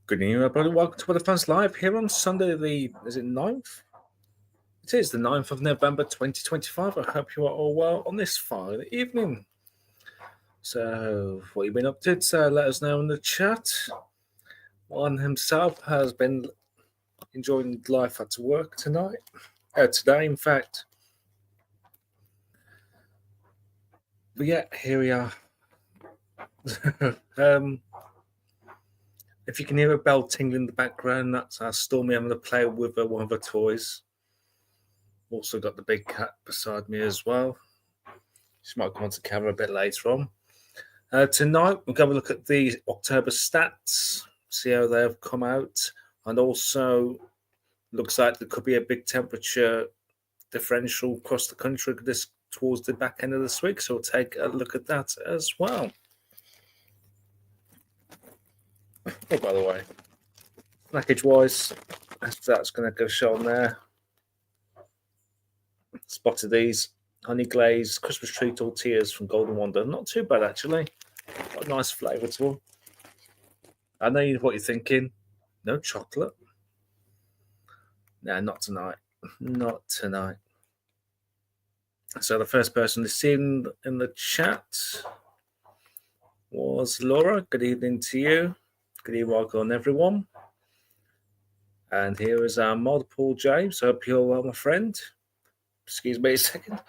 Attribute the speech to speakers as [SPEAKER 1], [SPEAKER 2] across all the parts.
[SPEAKER 1] Good evening, everybody. Welcome to Weather Fans Live here on Sunday, is it 9th? It is the 9th of November 2025. I hope you are all well on this Friday evening. So, what you've been up to, let us know in the chat. One himself has been enjoying life at work tonight. Today, in fact. But yeah, here we are. If you can hear a bell tingling in the background, that's our Stormy having to play with one of her toys. Also got the big cat beside me as well. She might come onto camera a bit later on. Tonight, we'll have a look at the October stats, see how they have come out, and also looks like there could be a big temperature differential across the country towards the back end of this week, so we'll take a look at that as well. Oh, by the way, package-wise, that's going to go show on there. Spotted these honey glazed Christmas tree tortillas from Golden Wonder. Not too bad, actually. Got a nice flavour to them. I know what you're thinking. No chocolate? No, not tonight. Not tonight. So the first person to see in the chat was Laura. Good evening to you. Good evening, welcome everyone. And here is our mod, Paul James. I hope you're well, my friend. Excuse me a second.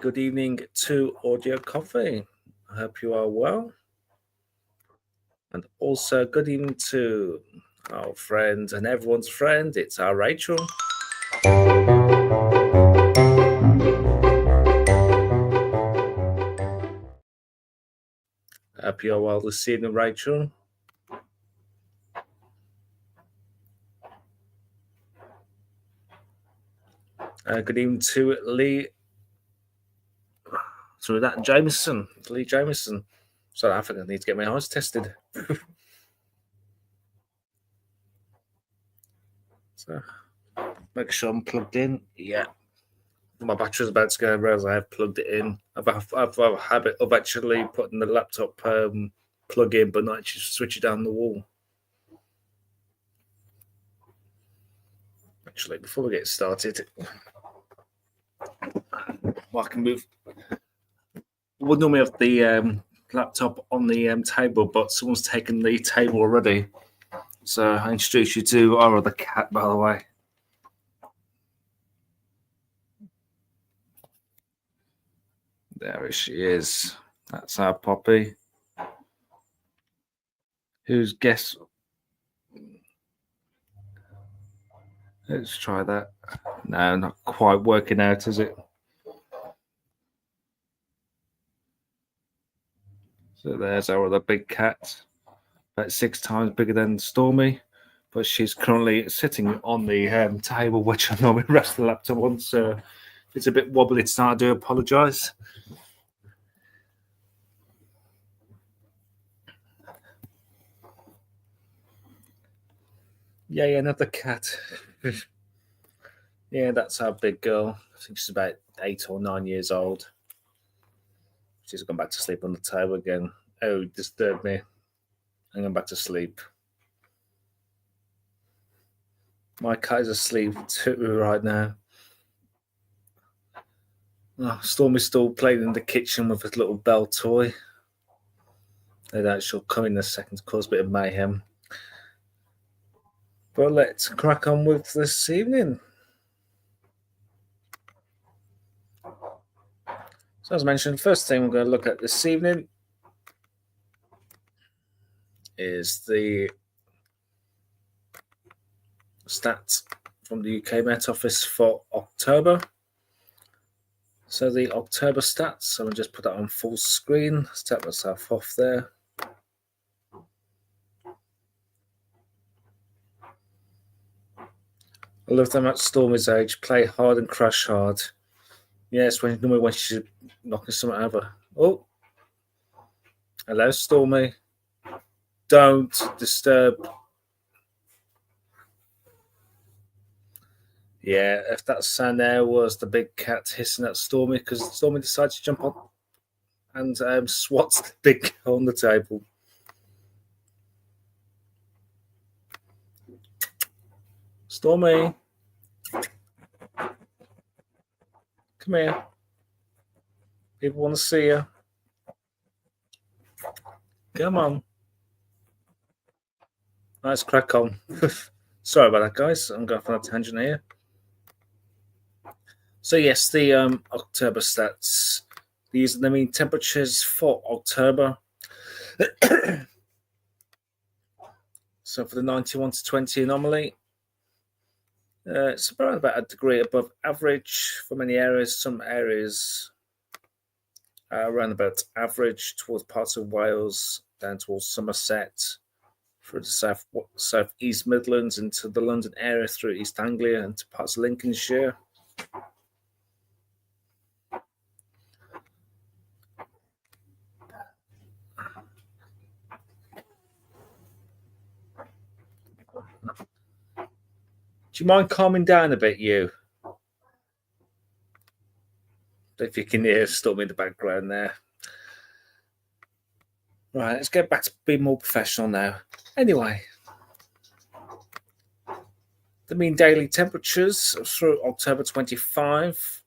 [SPEAKER 1] Good evening to Audio Coffee. I hope you are well. And also good evening to our friend and everyone's friend. It's our Rachel. Hope you're well this evening, Rachel. Good evening to Lee. So that Jameson, Lee Jameson. South Africa, I need to get my eyes tested. So make sure I'm plugged in. Yeah. My battery's about to go, whereas I have plugged it in. I've a habit of actually putting the laptop plug in, but not actually switch it down the wall. Actually, before we get started, I can move. We'll normally have the laptop on the table, but someone's taken the table already. So I introduce you to our other cat, by the way. There she is. That's our Poppy. Who's guess? Let's try that. No, not quite working out, is it? So there's our other big cat, about 6 times bigger than Stormy, but she's currently sitting on the table, which I normally rest the laptop on. So if it's a bit wobbly tonight, I do apologise. Yeah, another cat. Yeah, that's our big girl. I think she's about 8 or 9 years old. She's gone back to sleep on the table again. Oh, disturbed me. I'm going back to sleep. My cat is asleep too right now. Oh, Stormy's still playing in the kitchen with his little bell toy. No doubt she'll come in a second to cause a bit of mayhem. But let's crack on with this evening. So as mentioned, first thing we're going to look at this evening is the stats from the UK Met Office for October. So the October stats, I'm going to just put that on full screen. Let's take myself off there. I love them at Stormy's age. Play hard and crash hard. Yes, normally when she's knocking something over. Oh, hello, Stormy. Don't disturb. Yeah, if that sound there was the big cat hissing at Stormy because Stormy decided to jump on. and swats the big on the table. Stormy, come here. People want to see you. Come on. Nice crack on. Sorry about that, guys. I'm going for a tangent here. So yes, the October stats. These are the mean temperatures for October. So for the 91 to 20 anomaly, it's around about a degree above average for many areas. Some areas are around about average towards parts of Wales, down towards Somerset, through the south east Midlands into the London area, through East Anglia and to parts of Lincolnshire. Do you mind calming down a bit, you? If you can hear Stormy in the background there. Right, let's get back to being more professional now. Anyway, the mean daily temperatures through October 25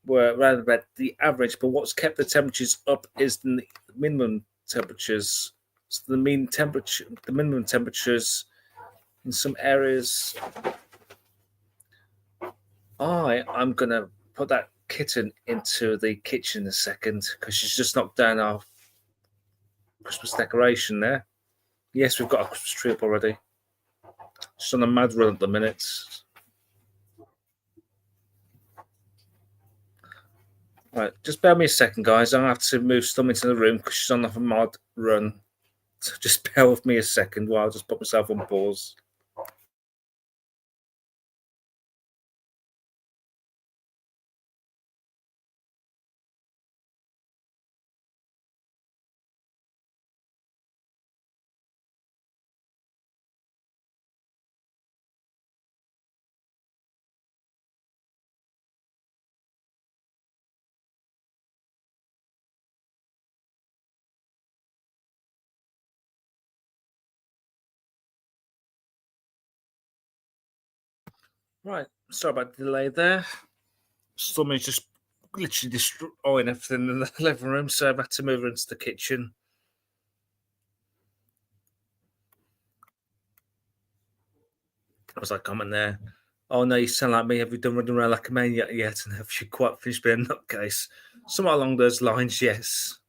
[SPEAKER 1] were rather about the average, but what's kept the temperatures up is the minimum temperatures. So the minimum temperatures in some areas. I'm gonna put that kitten into the kitchen in a second because she's just knocked down our Christmas decoration there. Yes, we've got a Christmas tree up already. She's on a mad run at the minute. Right, just bear me a second, guys. I'll have to move Stormy into the room because she's on a mad run. So just bear with me a second while I just put myself on pause. Right, sorry about the delay there. Stormy's just literally destroying everything in the living room, so I've had to move her into the kitchen. I was like, comment there. Oh no, you sound like me. Have you done running around like a maniac yet? And have you quite finished being a nutcase? Somewhat along those lines, yes.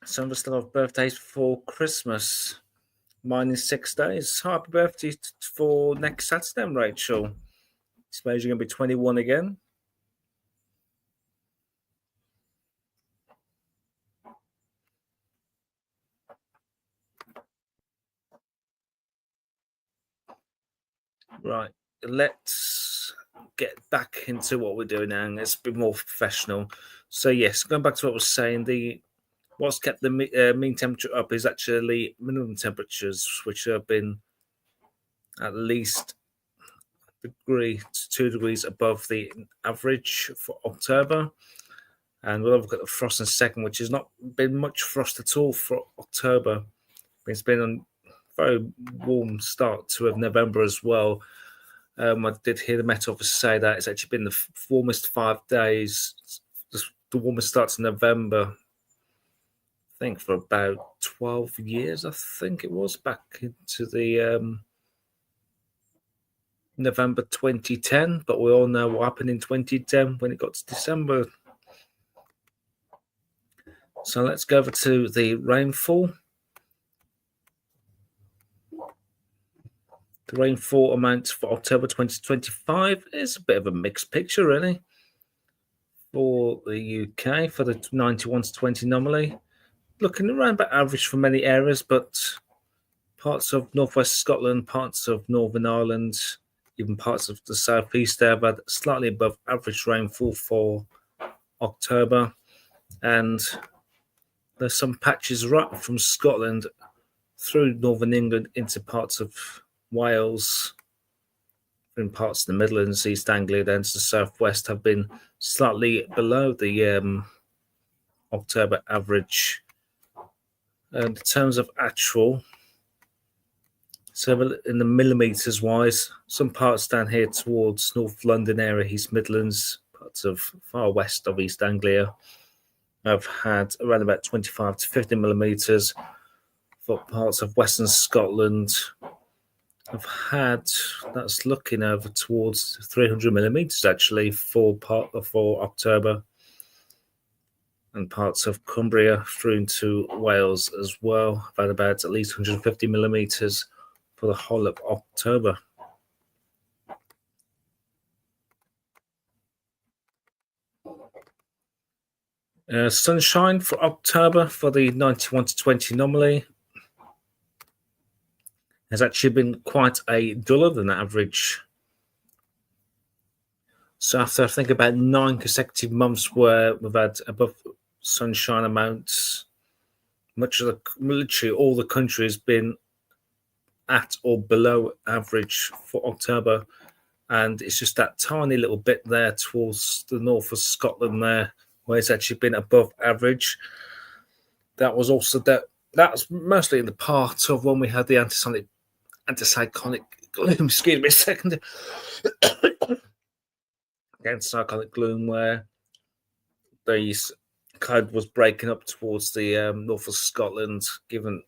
[SPEAKER 1] Some of us still have birthdays before Christmas. Mine is 6 days. Happy birthday for next Saturday, Rachel. I suppose you're going to be 21 again. Right, let's get back into what we're doing now. Let's be more professional. So yes, going back to what I was saying, what's kept the mean temperature up is actually minimum temperatures, which have been at least a degree to 2 degrees above the average for October. And we'll look at the frost in a second, which has not been much frost at all for October. It's been a very warm start to November as well. I did hear the Met Office say that it's actually been the warmest 5 days, the warmest start to November, I think, for about 12 years, I think it was, back into the November 2010. But we all know what happened in 2010 when it got to December. So let's go over to the rainfall. The rainfall amount for October 2025 is a bit of a mixed picture, really, for the UK, for the 91 to 20 anomaly. Looking around about average for many areas, but parts of northwest Scotland, parts of Northern Ireland, even parts of the southeast there have had slightly above average rainfall for October. And there's some patches right from Scotland through northern England into parts of Wales, in parts of the Midlands, East Anglia, down to the southwest, have been slightly below the October average. And in terms of actual, so in the millimetres wise, some parts down here towards North London area, East Midlands, parts of far west of East Anglia, have had around about 25 to 50 millimetres. For parts of Western Scotland, I've had, that's looking over towards 300 millimetres actually for October, and parts of Cumbria through into Wales as well. I've had about at least 150 millimetres for the whole of October. Sunshine for October for the 91 to 20 anomaly has actually been quite a duller than average. So after I think about 9 consecutive months where we've had above sunshine amounts, literally all the country has been at or below average for October, and it's just that tiny little bit there towards the north of Scotland there where it's actually been above average. That was mostly in the part of when we had the anticyclonic gloom. Excuse me a second. Anticyclonic gloom where the cloud was breaking up towards the north of Scotland, given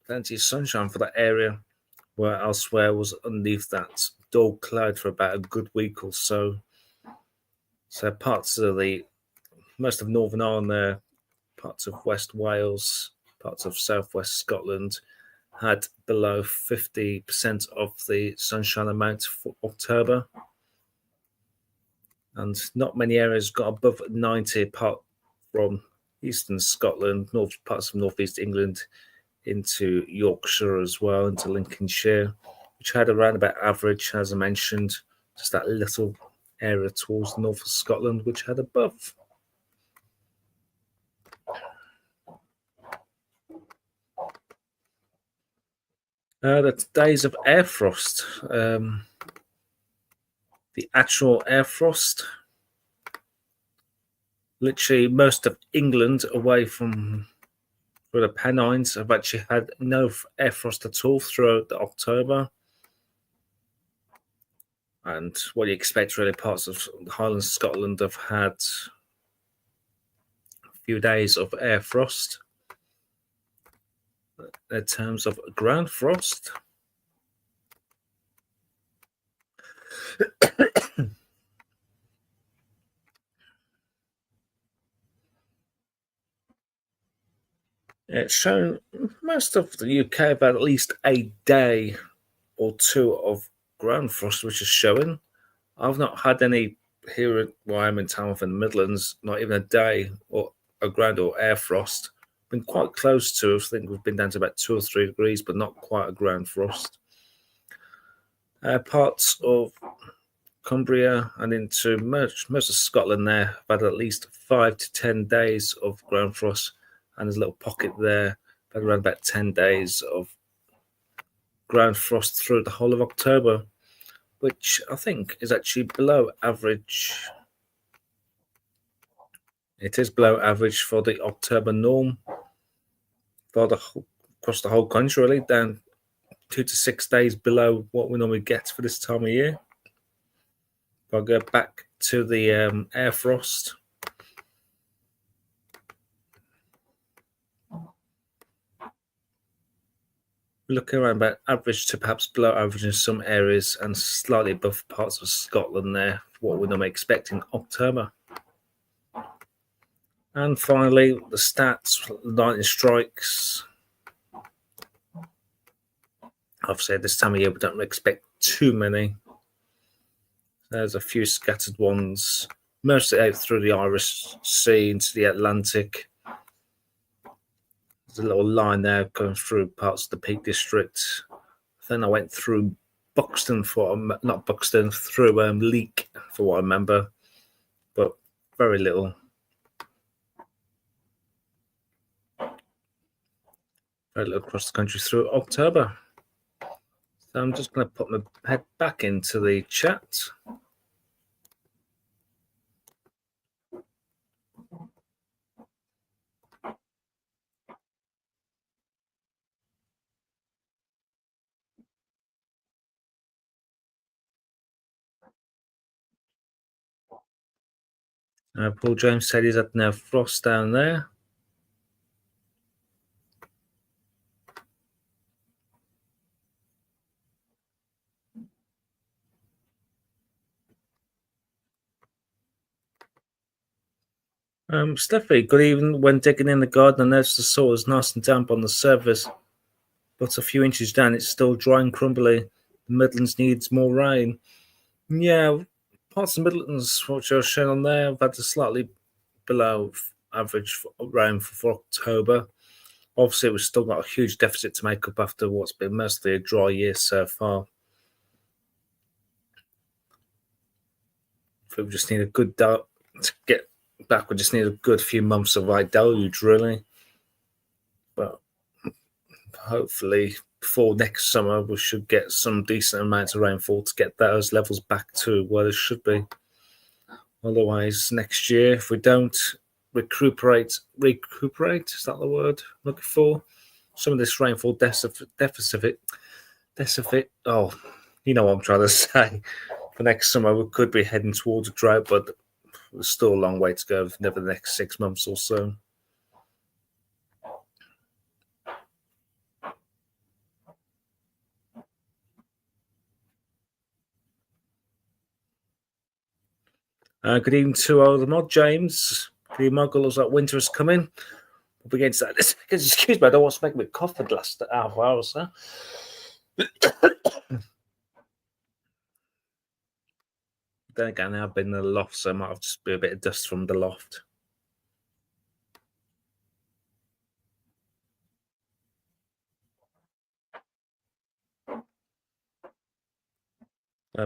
[SPEAKER 1] plenty of sunshine for that area, where elsewhere was underneath that dull cloud for about a good week or so. So parts of most of Northern Ireland there, parts of West Wales, parts of southwest Scotland had below 50% of the sunshine amount for October. And not many areas got above 90, apart from eastern Scotland, parts of northeast England, into Yorkshire as well, into Lincolnshire, which had around about average, as I mentioned, just that little area towards the north of Scotland, which had above. The days of air frost. The actual air frost, literally most of England away from the Pennines have actually had no air frost at all throughout the October. And what you expect, really, parts of the Highlands of Scotland have had a few days of air frost. In terms of ground frost, it's shown most of the UK about at least a day or two of ground frost, which is showing. I've not had any here where I'm in town for the Midlands, not even a day or a ground or air frost. Been quite close to, I think we've been down to about 2 or 3 degrees, but not quite a ground frost. Parts of Cumbria and into most of Scotland there have had at least 5 to 10 days of ground frost, and there's a little pocket there, had around about 10 days of ground frost through the whole of October, which I think is actually below average. It is below average for the October norm for across the whole country, really, down 2 to 6 days below what we normally get for this time of year. If I go back to the air frost, we're looking around about average to perhaps below average in some areas and slightly above parts of Scotland there, what we normally expect in October. And finally, the stats, lightning strikes. I've said this time of year we don't expect too many. There's a few scattered ones, mostly out through the Irish Sea into the Atlantic. There's a little line there going through parts of the Peak District. Then I went through Buxton through Leek for what I remember, but very little. Very little across the country through October. So I'm just going to put my head back into the chat. Paul James said he's had no frost down there. Steffi, good evening. When digging in the garden, I noticed the soil is nice and damp on the surface, but a few inches down, it's still dry and crumbly. The Midlands needs more rain. Yeah, parts of the Midlands, which are shown on there, have had a slightly below average rain for October. Obviously, we've still got a huge deficit to make up after what's been mostly a dry year so far. We just need a good to get back. We just need a good few months of light deluge, really. But hopefully, before next summer, we should get some decent amounts of rainfall to get those levels back to where they should be. Otherwise, next year, if we don't recuperate, is that the word I'm looking for? Some of this rainfall deficit. Oh, you know what I'm trying to say. For next summer, we could be heading towards a drought, but there's still a long way to go, never the next 6 months or so. Good evening to all the mod, James. Good evening, Michael. Looks like winter is coming. Up against that. Excuse me, I don't want to make me cough for the last half hour or so. Then again, I've been in the loft, so I might have just be a bit of dust from the loft.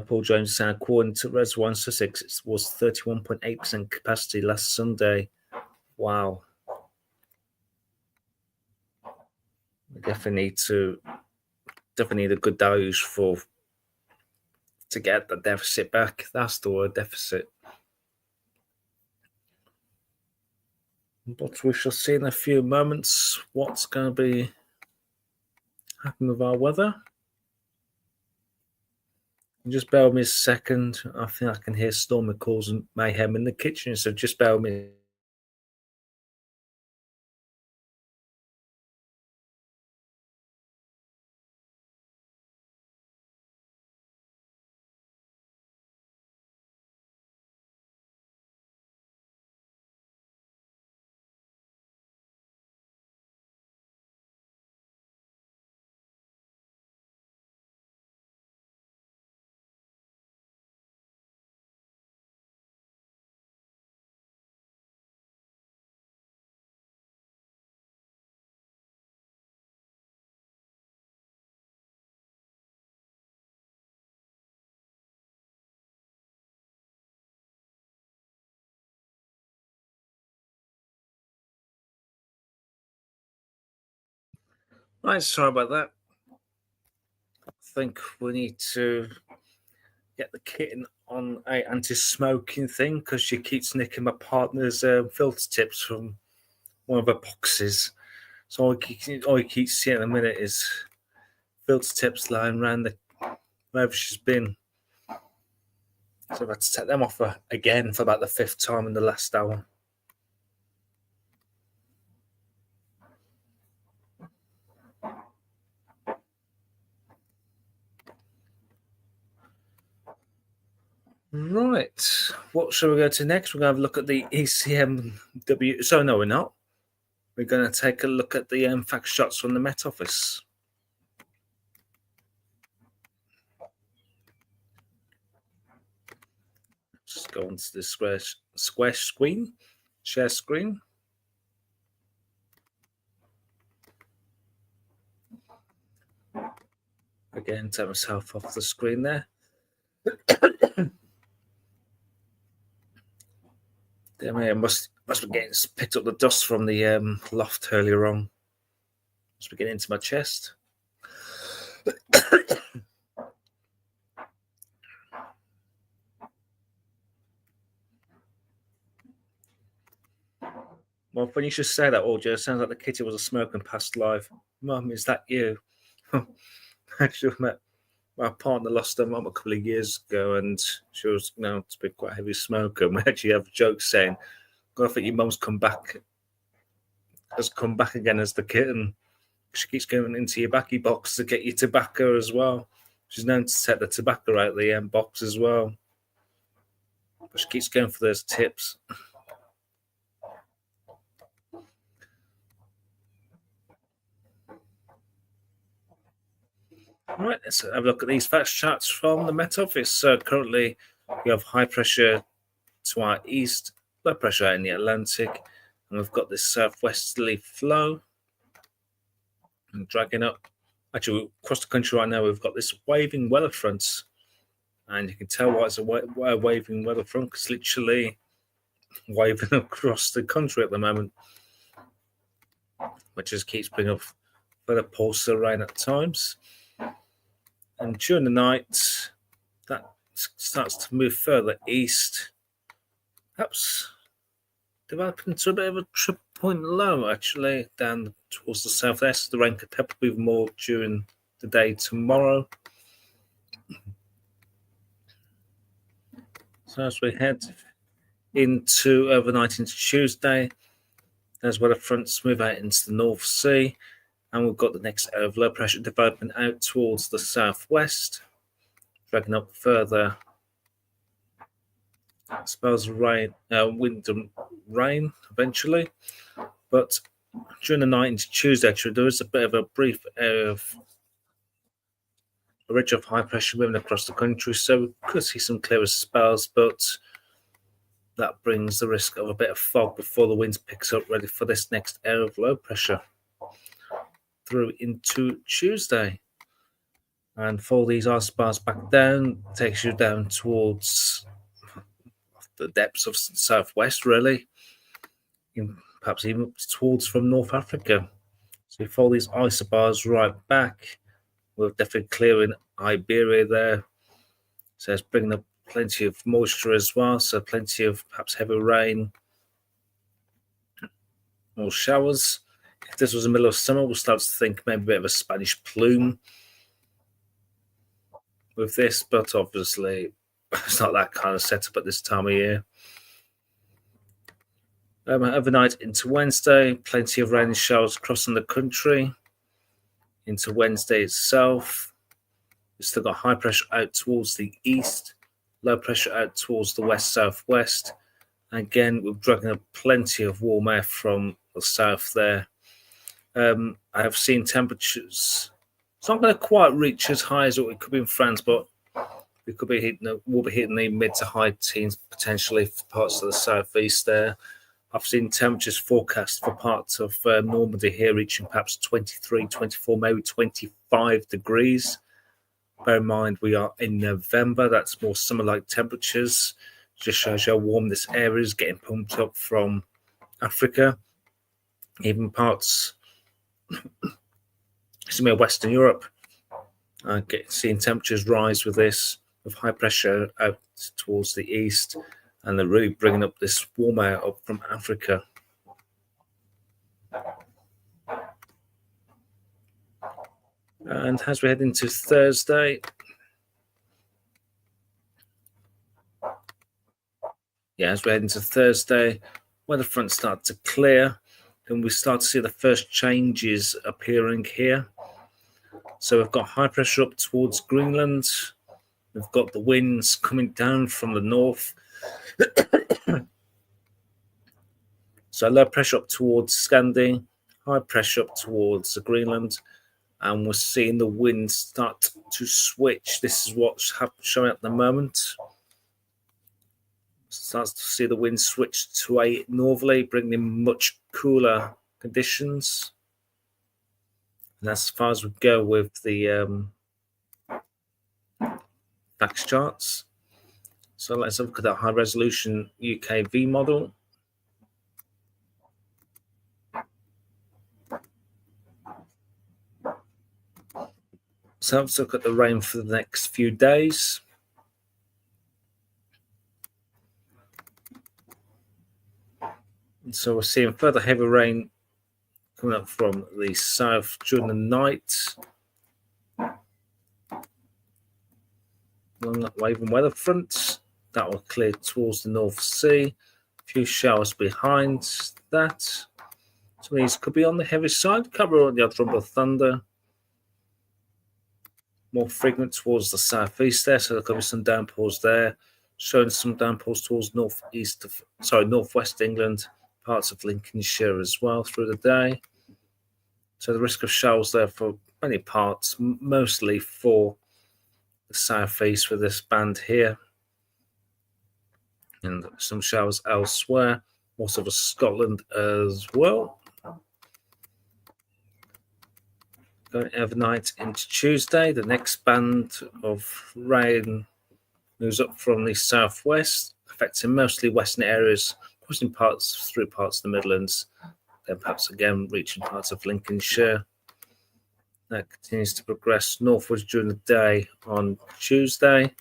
[SPEAKER 1] Paul Jones is saying, according to Reservoir in Sussex, it was 31.8% capacity last Sunday. Wow. We definitely need a good deluge to get the deficit back. That's the word, deficit. But we shall see in a few moments what's going to be happening with our weather. Just bear with me a second. I think I can hear Stormy causing mayhem in the kitchen, so just bear with me. Right, sorry about that. I think we need to get the kitten on a anti-smoking thing because she keeps nicking my partner's filter tips from one of her boxes. So all you keep seeing at the minute is filter tips lying around wherever she's been. So I've had to take them off her again for about the 5th time in the last hour. Right, what shall we go to next? We're going to have a look at the ECMW. So no, we're not. We're going to take a look at the fact shots from the Met Office. Just go onto the square screen, share screen. Again, take myself off the screen there. Damn, I must be getting picked up the dust from the loft earlier on. as we get into my chest. Well, when you just say that, Audio, it sounds like the kitty was a smoking past life. Mum, is that you? Actually, my partner lost her mum a couple of years ago, and she was known to be quite a heavy smoker. And we actually have jokes saying, "God, I think your mum's come back again as the kitten. She keeps going into your backy box to get your tobacco as well. She's known to take the tobacco out of the box as well. But she keeps going for those tips." All right, let's have a look at these facts charts from the Met Office. Currently, we have high pressure to our east, low pressure out in the Atlantic, and we've got this southwesterly flow and dragging up. Actually, across the country right now, we've got this waving weather front, and you can tell why it's a waving weather front, because literally waving across the country at the moment, which just keeps bringing up further pulse of rain at times. And during the night, that starts to move further east, perhaps developing to a bit of a triple point low, actually, down towards the southwest. The rain could pepper even more during the day tomorrow. So as we head into overnight into Tuesday, there's where the fronts move out into the North Sea. And we've got the next area of low pressure development out towards the southwest, dragging up further spells of rain, wind and rain eventually. But during the night into Tuesday, actually, there is a bit of a brief area of a ridge of high pressure moving across the country, so we could see some clearer spells, but that brings the risk of a bit of fog before the wind picks up, ready for this next area of low pressure through into Tuesday. And for these isobars back down, takes you down towards the depths of southwest, really, perhaps even towards from North Africa. So for these isobars right back, we're definitely clearing Iberia there. So it's bringing up plenty of moisture as well, so plenty of perhaps heavy rain or showers. If this was the middle of summer, we'll start to think maybe a bit of a Spanish plume with this, but obviously it's not that kind of setup at this time of year. Overnight into Wednesday, plenty of rain and showers crossing the country. Into Wednesday itself, we've still got high pressure out towards the east, low pressure out towards the west-southwest. Again, we're dragging up plenty of warm air from the south there. I have seen temperatures. It's not going to quite reach as high as what it could be in France, but we could be hitting. We'll be hitting the mid to high teens potentially for parts of the southeast there. I've seen temperatures forecast for parts of Normandy here reaching perhaps 23, 24, maybe 25 degrees. Bear in mind, we are in November. That's more summer-like temperatures. Just shows you how warm this area is, getting pumped up from Africa. Even parts Western Europe, seeing temperatures rise with this, with high pressure out towards the east, and they're really bringing up this warm air up from Africa. And as we head into Thursday, when the fronts start to clear, then we start to see the first changes appearing here. So we've got high pressure up towards Greenland. We've got the winds coming down from the north. So low pressure up towards Scandi, high pressure up towards Greenland, and we're seeing the wind start to switch. This is what's showing at the moment. Starts to see the wind switch to a northerly, bringing in much cooler conditions. And that's as far as we go with the fax charts. So let's have a look at that high resolution UKV model. So let's look at the rain for the next few days. And so we're seeing further heavy rain coming up from the south during the night. Along that waving weather front, that will clear towards the North Sea. A few showers behind that. Some of these could be on the heavy side, cover on the other rumble of thunder. More frequent towards the southeast there, so there could be some downpours there. Showing some downpours towards northwest England, parts of Lincolnshire as well through the day. So the risk of showers there for many parts, mostly for the southeast with this band here. And some showers elsewhere, also for Scotland as well. Going overnight into Tuesday, the next band of rain moves up from the southwest, affecting mostly western areas, crossing through parts of the Midlands, then perhaps again reaching parts of Lincolnshire. That continues to progress northwards during the day on Tuesday.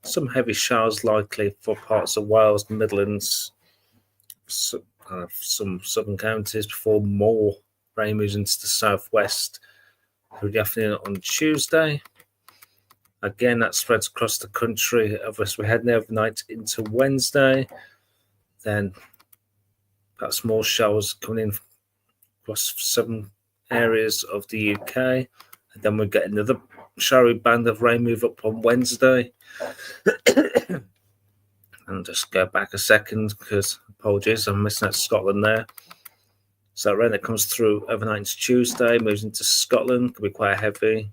[SPEAKER 1] Some heavy showers likely for parts of Wales, the Midlands, some southern counties before more rain moves into the southwest through the afternoon on Tuesday. Again, that spreads across the country. As we're heading overnight into Wednesday, then perhaps more showers coming in across some areas of the UK. And then we get another showery band of rain move up on Wednesday. And just go back a second because, apologies, I'm missing out Scotland there. So rain that comes through overnight into Tuesday, moves into Scotland, could be quite heavy.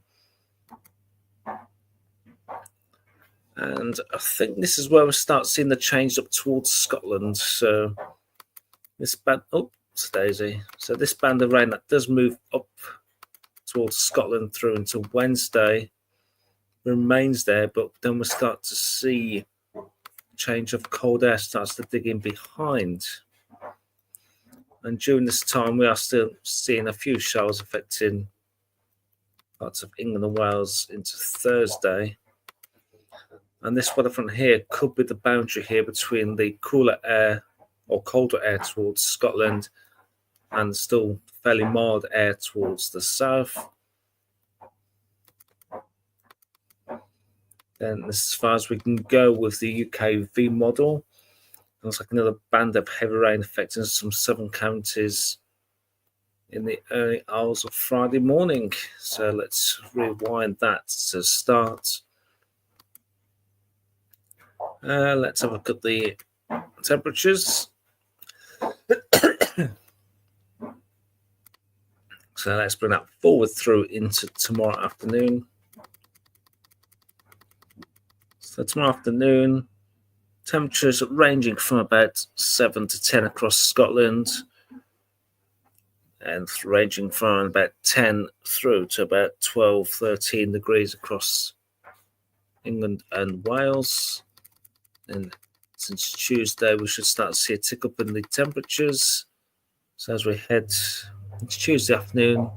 [SPEAKER 1] And I think this is where we start seeing the change up towards Scotland. So this band, Daisy. So this band of rain that does move up towards Scotland through until Wednesday remains there, but then we start to see change of cold air starts to dig in behind. And during this time, we are still seeing a few showers affecting parts of England and Wales into Thursday. And this weather front here could be the boundary here between the cooler air or colder air towards Scotland and still fairly mild air towards the south. Then as far as we can go with the UKV model, looks like another band of heavy rain affecting some southern counties in the early hours of Friday morning. So let's rewind that to start. Let's have a look at the temperatures. So let's bring that forward through into tomorrow afternoon. So tomorrow afternoon, temperatures ranging from about 7 to 10 across Scotland and ranging from about 10 through to about 12, 13 degrees across England and Wales. And since Tuesday, we should start to see a tick up in the temperatures. So as we head into Tuesday afternoon,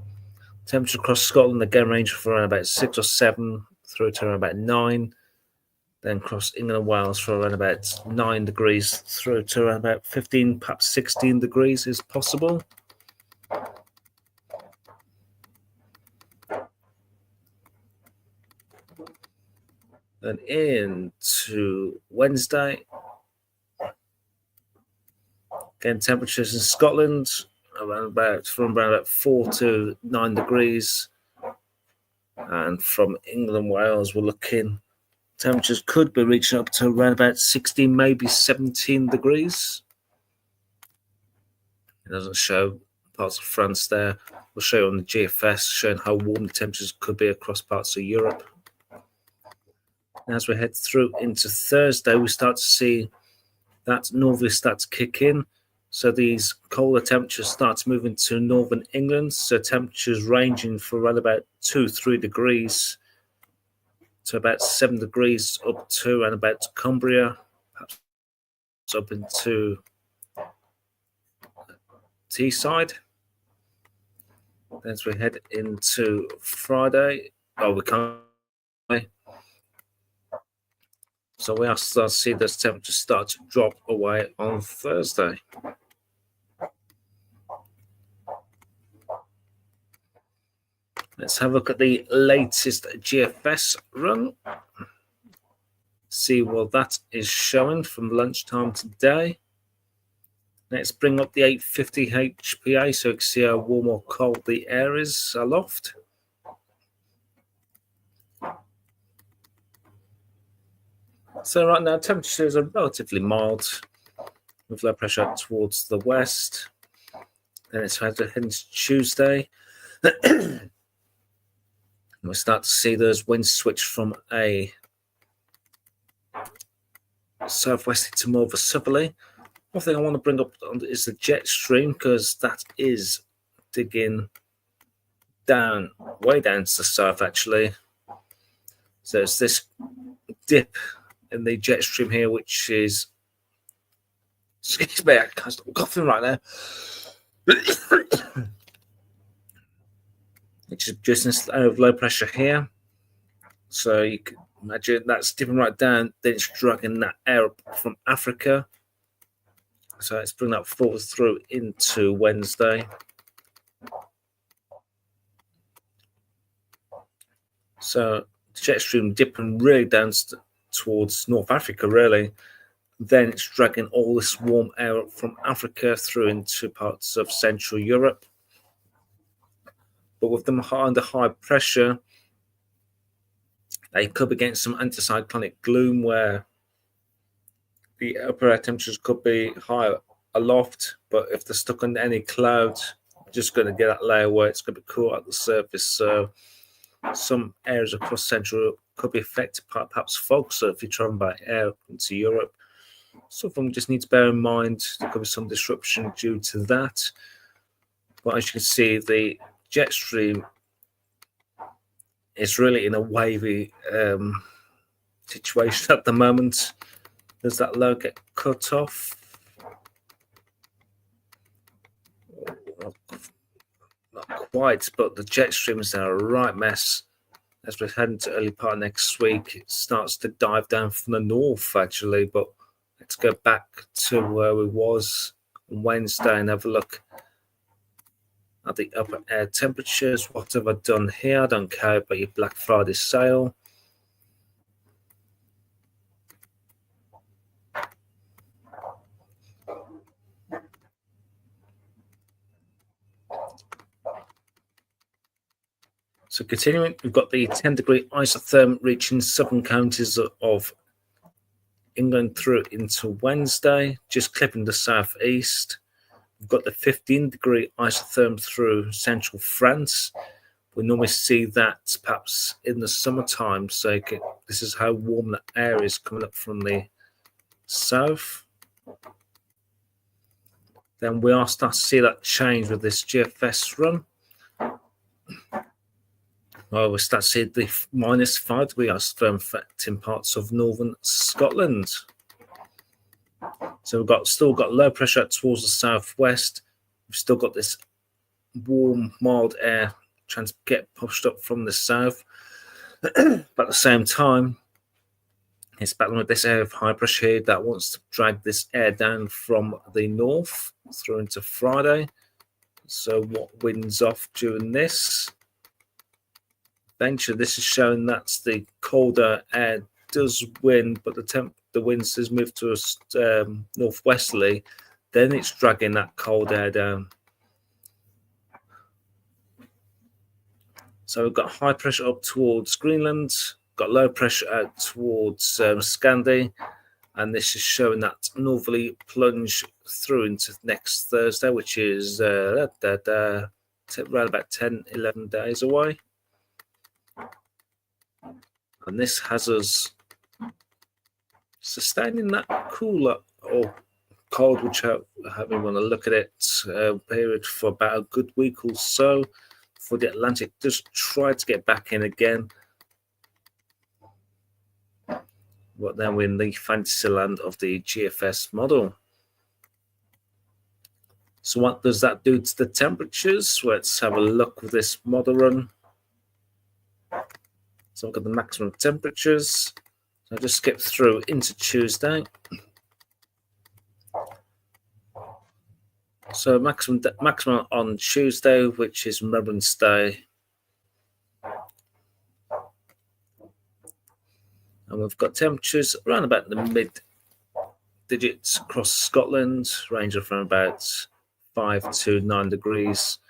[SPEAKER 1] temperature across Scotland again ranging from around about 6 or 7 through to around about 9. Then across England and Wales for around about 9 degrees through to around about 15, perhaps 16 degrees is possible. Then into Wednesday, again temperatures in Scotland from around about 4 to 9 degrees, and from England and Wales we're looking temperatures could be reaching up to around about 16, maybe 17 degrees. It doesn't show parts of France there. We'll show you on the GFS, showing how warm the temperatures could be across parts of Europe. As we head through into Thursday, we start to see that northerly start to kick in. So these colder temperatures start to move into northern England. So temperatures ranging from around about 2-3 degrees to about 7 degrees up to and about Cumbria, perhaps up into Teesside. As we head into Friday, Oh, we can't. So we are starting to see this temperature start to drop away on Thursday. Let's have a look at the latest GFS run. See what that is showing from lunchtime today. Let's bring up the 850 HPA so you can see how warm or cold the air is aloft. So right now temperatures are relatively mild with low pressure towards the west. Then it's heading into Tuesday. We start to see those winds switch from a southwesterly to more of a southerly. One thing I want to bring up is the jet stream because that is digging down, way down to the south actually. So it's this dip in the jet stream here, which is, excuse me, I can't stop coughing right now. Which is just this area of low pressure here. So you can imagine that's dipping right down, then it's dragging that air up from Africa. So let's bring that forward through into Wednesday. So the jet stream dipping really down towards North Africa, really. Then it's dragging all this warm air up from Africa through into parts of Central Europe. But with them under high pressure, they could be getting some anticyclonic gloom where the upper air temperatures could be higher aloft, but if they're stuck under any clouds, you're just going to get that layer where it's going to be cool at the surface. So some areas across Central Europe could be affected by perhaps fog. So if you're traveling by air into Europe, some of them just need to bear in mind there could be some disruption due to that. But as you can see, the jet stream is really in a wavy situation at the moment. Does that low get cut off? Not quite, but the jet stream is in a right mess. As we head into early part of next week, it starts to dive down from the north, actually. But let's go back to where we was on Wednesday and have a look at the upper air temperatures. What have I done here? I don't care about your Black Friday sale. So continuing, we've got the 10-degree isotherm reaching southern counties of England through into Wednesday, just clipping the southeast. We've got the 15-degree isotherm through central France. We normally see that perhaps in the summertime. So this is how warm the air is coming up from the south. Then we are starting to see that change with this GFS run. Well, we start to see the -5-degree isotherm effect in parts of northern Scotland. So we've still got low pressure towards the southwest. We've still got this warm, mild air trying to get pushed up from the south. But at the same time, it's battling with this area of high pressure here that wants to drag this air down from the north through into Friday. So what winds off during this? This is showing that's the colder air does win, but the winds has moved to a northwesterly. Then it's dragging that cold air down. So we've got high pressure up towards Greenland, got low pressure out towards Scandi, and this is showing that northerly plunge through into next Thursday, which is around about 10-11 days away. And this has us sustaining that cooler or cold, whichever you want to look at it, period for about a good week or so for the Atlantic. Just try to get back in again. But then we're in the fantasy land of the GFS model. So what does that do to the temperatures? Let's have a look with this model run. So I've got the maximum temperatures. So I'll just skip through into Tuesday. So maximum on Tuesday, which is Remembrance Day. And we've got temperatures around about the mid digits across Scotland, ranging from about 5 to 9 degrees.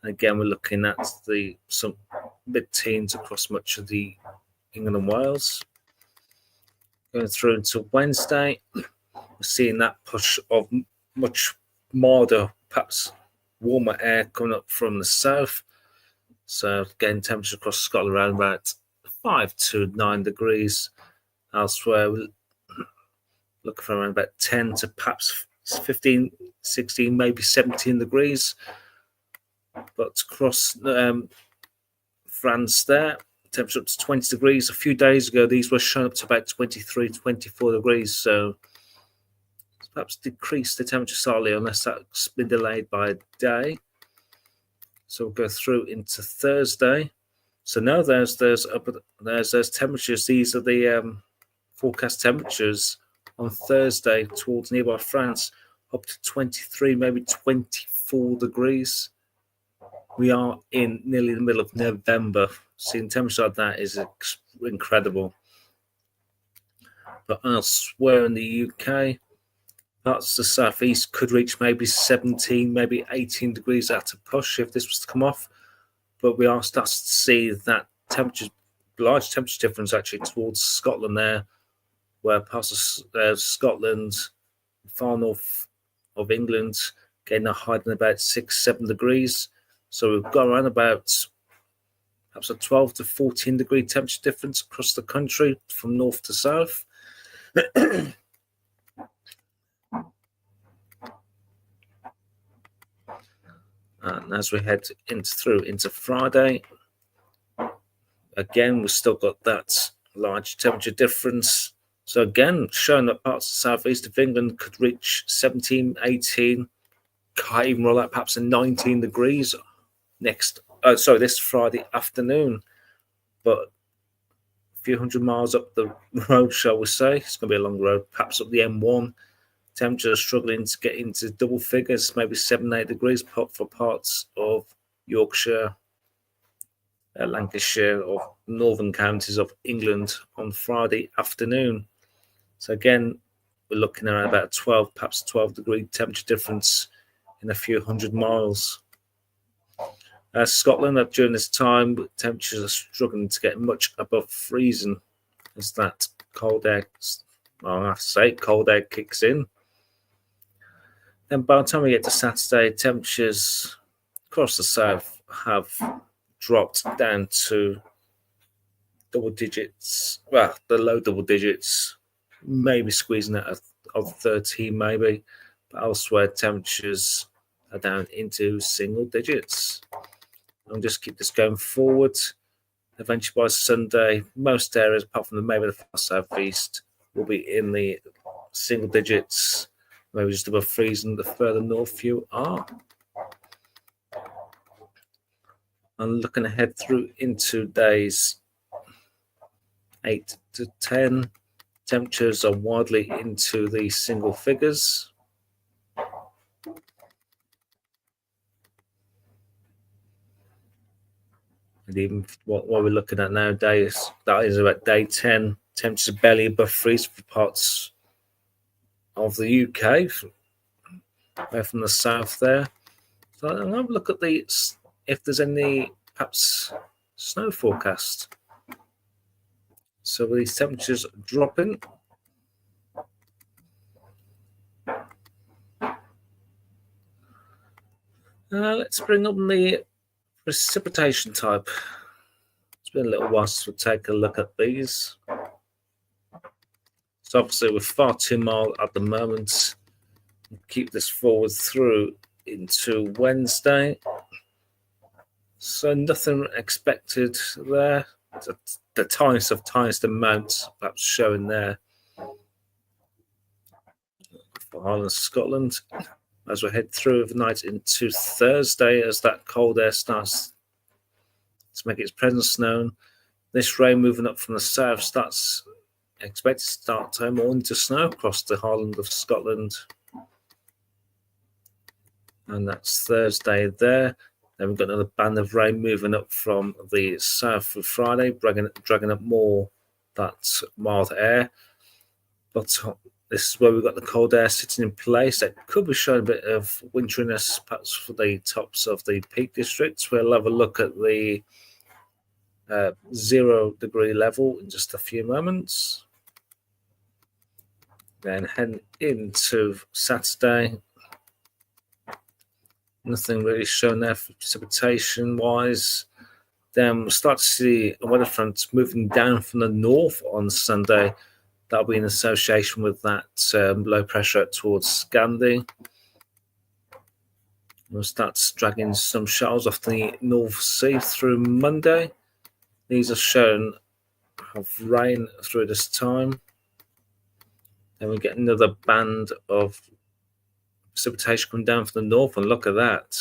[SPEAKER 1] And again, we're looking at some mid-teens across much of the England and Wales. Going through into Wednesday, we're seeing that push of much milder, perhaps warmer air coming up from the south. So again, temperature across Scotland around about 5 to 9 degrees. Elsewhere, we're looking for around about 10 to perhaps 15, 16, maybe 17 degrees. But across France there, temperature up to 20 degrees. A few days ago, these were shown up to about 23, 24 degrees. So perhaps decrease the temperature slightly unless that's been delayed by a day. So we'll go through into Thursday. So now there's those temperatures. These are the forecast temperatures on Thursday towards nearby France, up to 23, maybe 24 degrees. We are in nearly the middle of November. Seeing temperature like that is incredible. But elsewhere in the UK, parts of the southeast could reach maybe 17, maybe 18 degrees at a push if this was to come off. But we are starting to see that large temperature difference actually towards Scotland there, where parts of Scotland, far north of England, getting a high than about 6-7 degrees. So we've got around about perhaps a 12 to 14 degree temperature difference across the country from north to south. And as we head into Friday, again, we've still got that large temperature difference. So again, showing that parts of the southeast of England could reach 17, 18, can't even roll out perhaps a 19 degrees this Friday afternoon. But a few hundred miles up the road, shall we say, it's going to be a long road, perhaps up the M1. Temperatures struggling to get into double figures, maybe 7-8 degrees for parts of Yorkshire, Lancashire, or northern counties of England on Friday afternoon. So again, we're looking at about 12, perhaps 12 degree temperature difference in a few hundred miles. Scotland, during this time, temperatures are struggling to get much above freezing as that cold air kicks in. Then by the time we get to Saturday, temperatures across the south have dropped down to double digits. Well, the low double digits, maybe squeezing out of 13, maybe. But elsewhere, temperatures are down into single digits. I'll just keep this going forward. Eventually by Sunday, most areas, apart from maybe the far southeast, will be in the single digits, maybe just above freezing the further north you are. I'm looking ahead through into days 8 to 10. Temperatures are widely into the single figures. And even what we're looking at nowadays, that is about day 10. Temperatures barely above freeze for parts of the UK, from the south there. So I'll have a look at if there's any perhaps snow forecast. So with these temperatures dropping, let's bring up the precipitation type. It's been a little while since we'll take a look at these. So obviously we're far too mild at the moment. We'll keep this forward through into Wednesday. So nothing expected there. The tiniest amount perhaps showing there for Highlands, Scotland. As we head through overnight into Thursday, as that cold air starts to make its presence known, This rain moving up from the south starts expected to start turn more into snow across the Highland of Scotland. And that's Thursday there. Then we've got another band of rain moving up from the south for Friday, dragging up more that mild air. But this is where we've got the cold air sitting in place. That could be showing a bit of winteriness, perhaps for the tops of the Peak Districts. We'll have a look at the 0 degree level in just a few moments. Then heading into Saturday. Nothing really shown there for precipitation wise. Then we'll start to see a weather front moving down from the north on Sunday. That'll be in association with that low pressure towards Scandi. We'll start dragging some showers off the North Sea through Monday. These are shown of rain through this time. Then we get another band of precipitation coming down from the north, and look at that.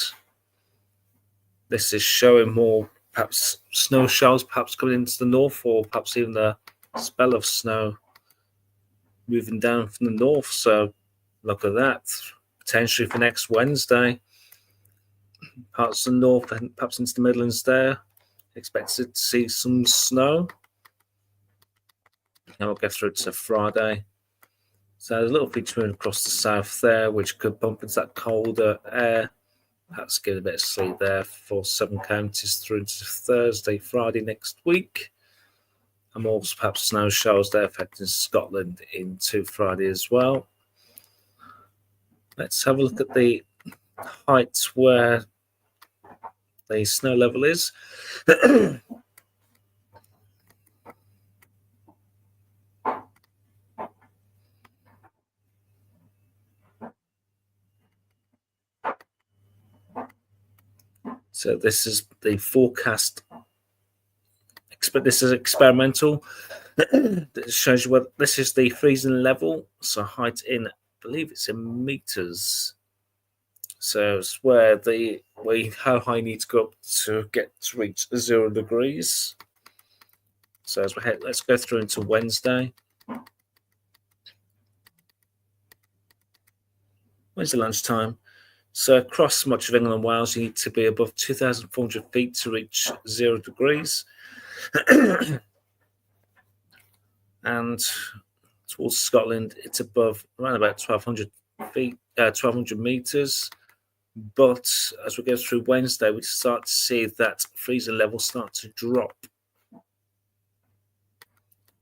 [SPEAKER 1] This is showing more perhaps snow showers perhaps coming into the north, or perhaps even a spell of snow moving down from the north. So look at that, potentially for next Wednesday. Parts of the north and perhaps into the Midlands there, expected to see some snow. Now we'll get through to Friday. So there's a little feature across the south there, which could bump into that colder air. Perhaps get a bit of sleet there for 7 counties through to Thursday, Friday next week. And also perhaps snow showers there affecting Scotland into Friday as well. Let's have a look at the heights where the snow level is. So this is the forecast. This is experimental. It shows you what this is the freezing level. So height in, I believe it's in meters. So it's where how high you need to go up to get to reach 0 degrees. So as we head, let's go through into Wednesday. Wednesday lunchtime. So across much of England and Wales, you need to be above 2,400 feet to reach 0 degrees. And towards Scotland, it's above around about 1,200 feet, 1,200 meters. But as we go through Wednesday, we start to see that freezing level start to drop.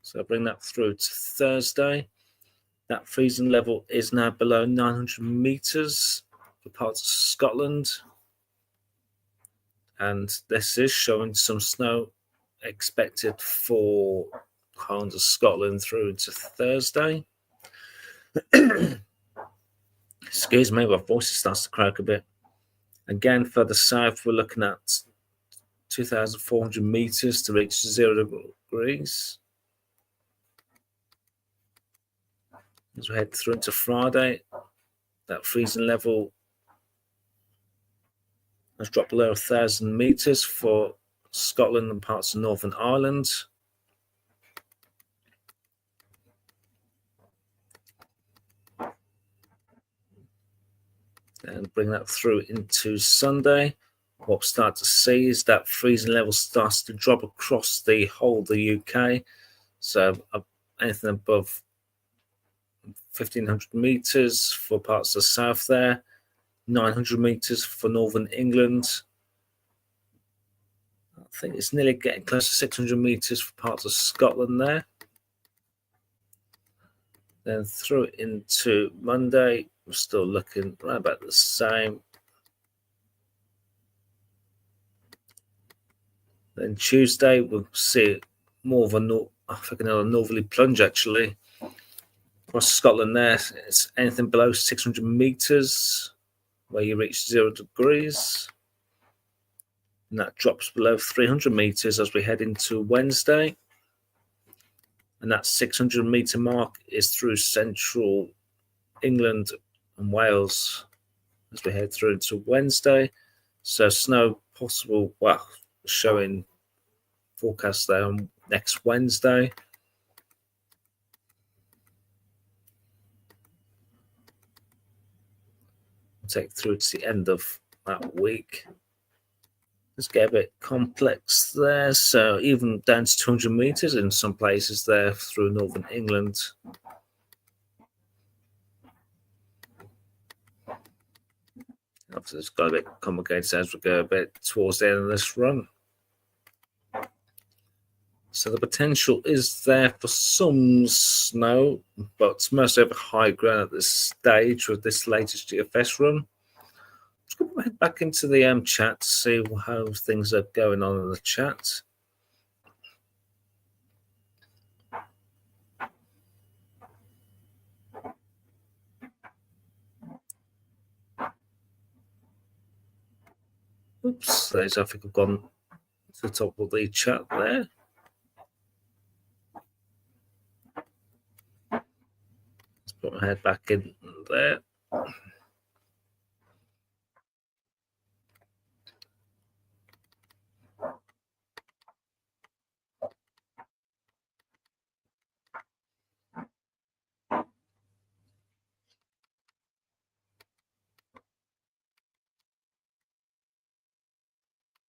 [SPEAKER 1] So I'll bring that through to Thursday. That freezing level is now below 900 meters for parts of Scotland. And this is showing some snow expected for Highlands of Scotland through to Thursday. Excuse me, my voice starts to crack a bit. Again, further south, we're looking at 2,400 meters to reach 0 degrees. As we head through into Friday, that freezing level has dropped below 1,000 meters for Scotland and parts of Northern Ireland. And bring that through into Sunday. What we'll start to see is that freezing level starts to drop across the whole of the UK. So anything above 1,500 meters for parts of the south there, 900 meters for northern England. I think it's nearly getting close to 600 meters for parts of Scotland there. Then through into Monday, we're still looking right about the same. Then Tuesday, we'll see more of another northerly plunge actually. Across Scotland there, it's anything below 600 meters where you reach 0 degrees. And that drops below 300 meters as we head into Wednesday. And that 600 meter mark is through central England and Wales as we head through into Wednesday. So snow possible, well, showing forecast there on next Wednesday. We'll take through to the end of that week. Let's get a bit complex there. So even down to 200 meters in some places there through northern England. Obviously, it's got a bit complicated as we go a bit towards the end of this run. So the potential is there for some snow, but mostly over high ground at this stage with this latest GFS run. Let's go head back into the chat to see how things are going on in the chat. Oops, I think I've gone to the top of the chat there. Let's put my head back in there.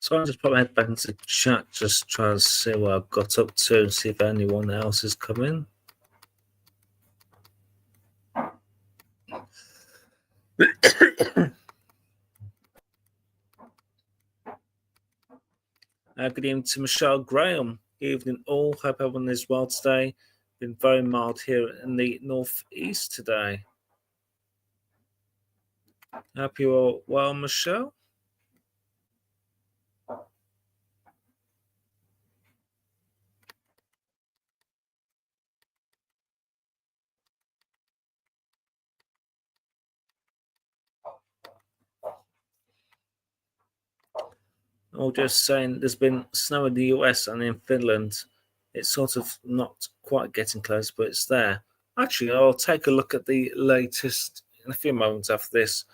[SPEAKER 1] So I'll just put my head back into the chat, just try to see what I've got up to and see if anyone else is coming. Good evening to Michelle Graham. Evening all. Hope everyone is well today. Been very mild here in the northeast today. Hope you're all well, Michelle. I'm just saying there's been snow in the US and in Finland. It's sort of not quite getting close, but it's there. Actually, I'll take a look at the latest in a few moments after this.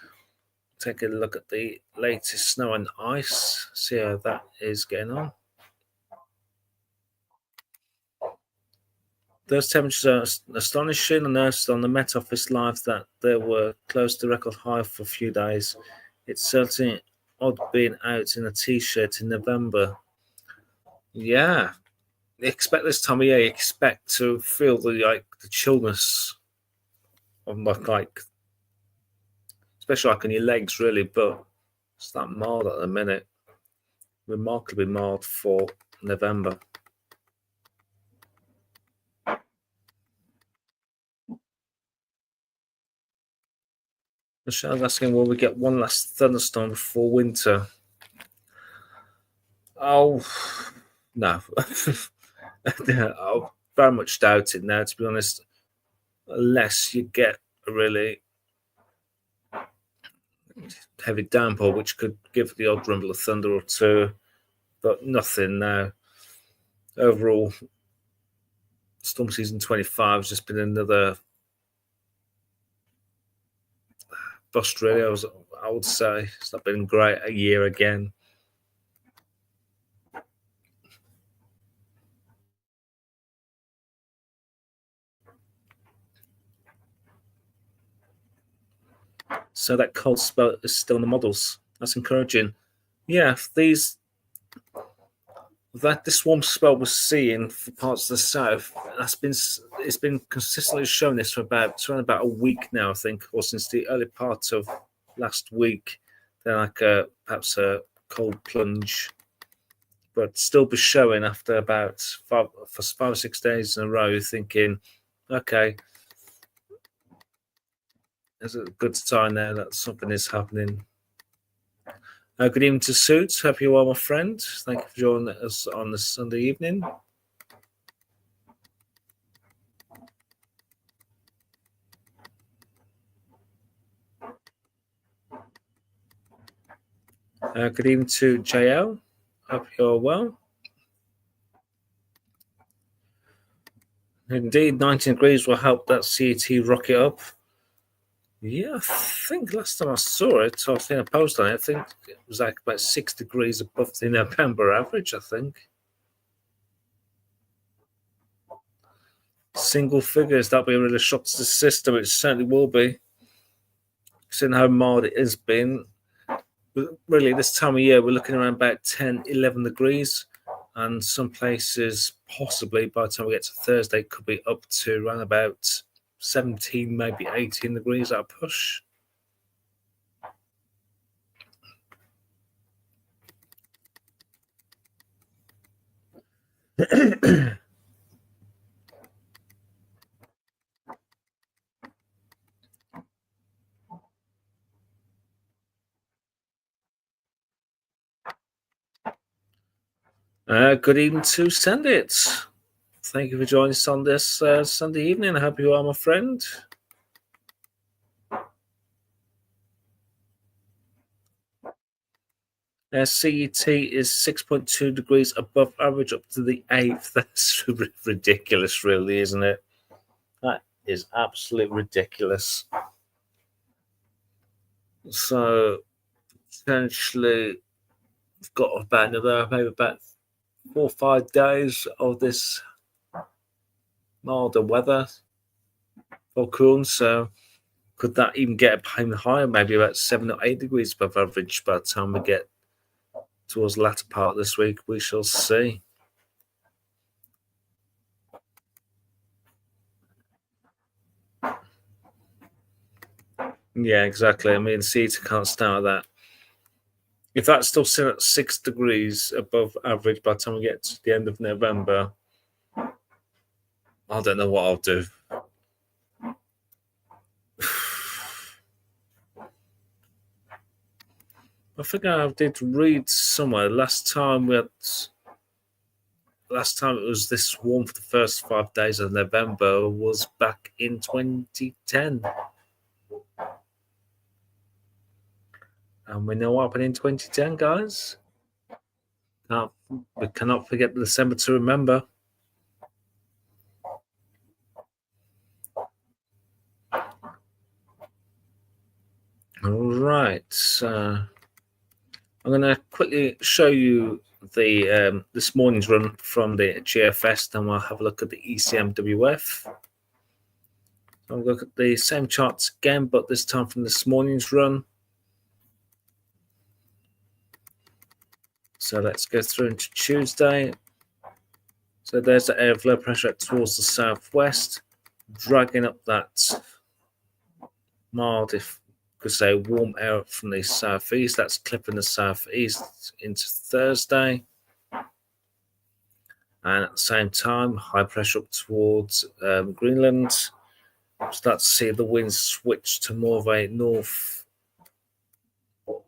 [SPEAKER 1] Take a look at the latest snow and ice, see how that is getting on. Those temperatures are astonishing. I noticed on the Met Office Live that they were close to record high for a few days. It's certainly odd being out in a t-shirt in November. Yeah, you expect this time of year. You expect to feel the chillness of like especially like on your legs, really. But it's that mild at the minute. Remarkably mild for November. Michelle's asking, will we get one last thunderstorm before winter? Oh, no. I very much doubt it now, to be honest. Unless you get a really heavy downpour, which could give the odd rumble of thunder or two, but nothing now. Overall, storm season 25 has just been another bust, really. I would say it's not been great a year again. So that cold spell is still in the models. That's encouraging. Yeah, this warm spell we're seeing for parts of the south, it's been consistently showing this for about a week now, I think, or since the early part of last week. They're like perhaps a cold plunge, but still be showing after about 5 or 6 days in a row, thinking, okay, there's a good sign there that something is happening. Good evening to Suits. Hope you're well, my friend. Thank you for joining us on this Sunday evening. Good evening to JL. Hope you're well. Indeed, 19 degrees will help that CET rocket up. Yeah, I think last time I saw it, I was in a post on it, I think it was like about 6 degrees above the November average, I think. single figures. That'll be a real shock to the system. It certainly will be. Seeing how mild it has been. But really, this time of year, we're looking around about 10, 11 degrees. And some places, possibly by the time we get to Thursday, could be up to around about 17, maybe 18 degrees at a push. Good evening to Send It. Thank you for joining us on this Sunday evening. I hope you are, my friend. CET is 6.2 degrees above average up to the 8th. That's ridiculous, really, isn't it? That is absolutely ridiculous. So, potentially, we've got about another, maybe about 4 or 5 days of this milder weather for Coon. So, could that even get even higher? Maybe about 7 or 8 degrees above average by the time we get towards the latter part of this week. We shall see. Yeah, exactly. I mean, CET can't start that. If that's still sitting at 6 degrees above average by the time we get to the end of November, I don't know what I'll do. I think I did read somewhere last time it was this warm for the first 5 days of November was back in 2010. And we know what happened in 2010, guys. We cannot forget December to remember. All right. I'm going to quickly show you the this morning's run from the GFS, then we'll have a look at the ECMWF. I'll look at the same charts again, but this time from this morning's run. So let's go through into Tuesday. So there's the area of low pressure towards the southwest, dragging up that mild, if you could say, warm air from the southeast. That's clipping the southeast into Thursday. And at the same time, high pressure up towards Greenland. Start to see the winds switch to more of a north,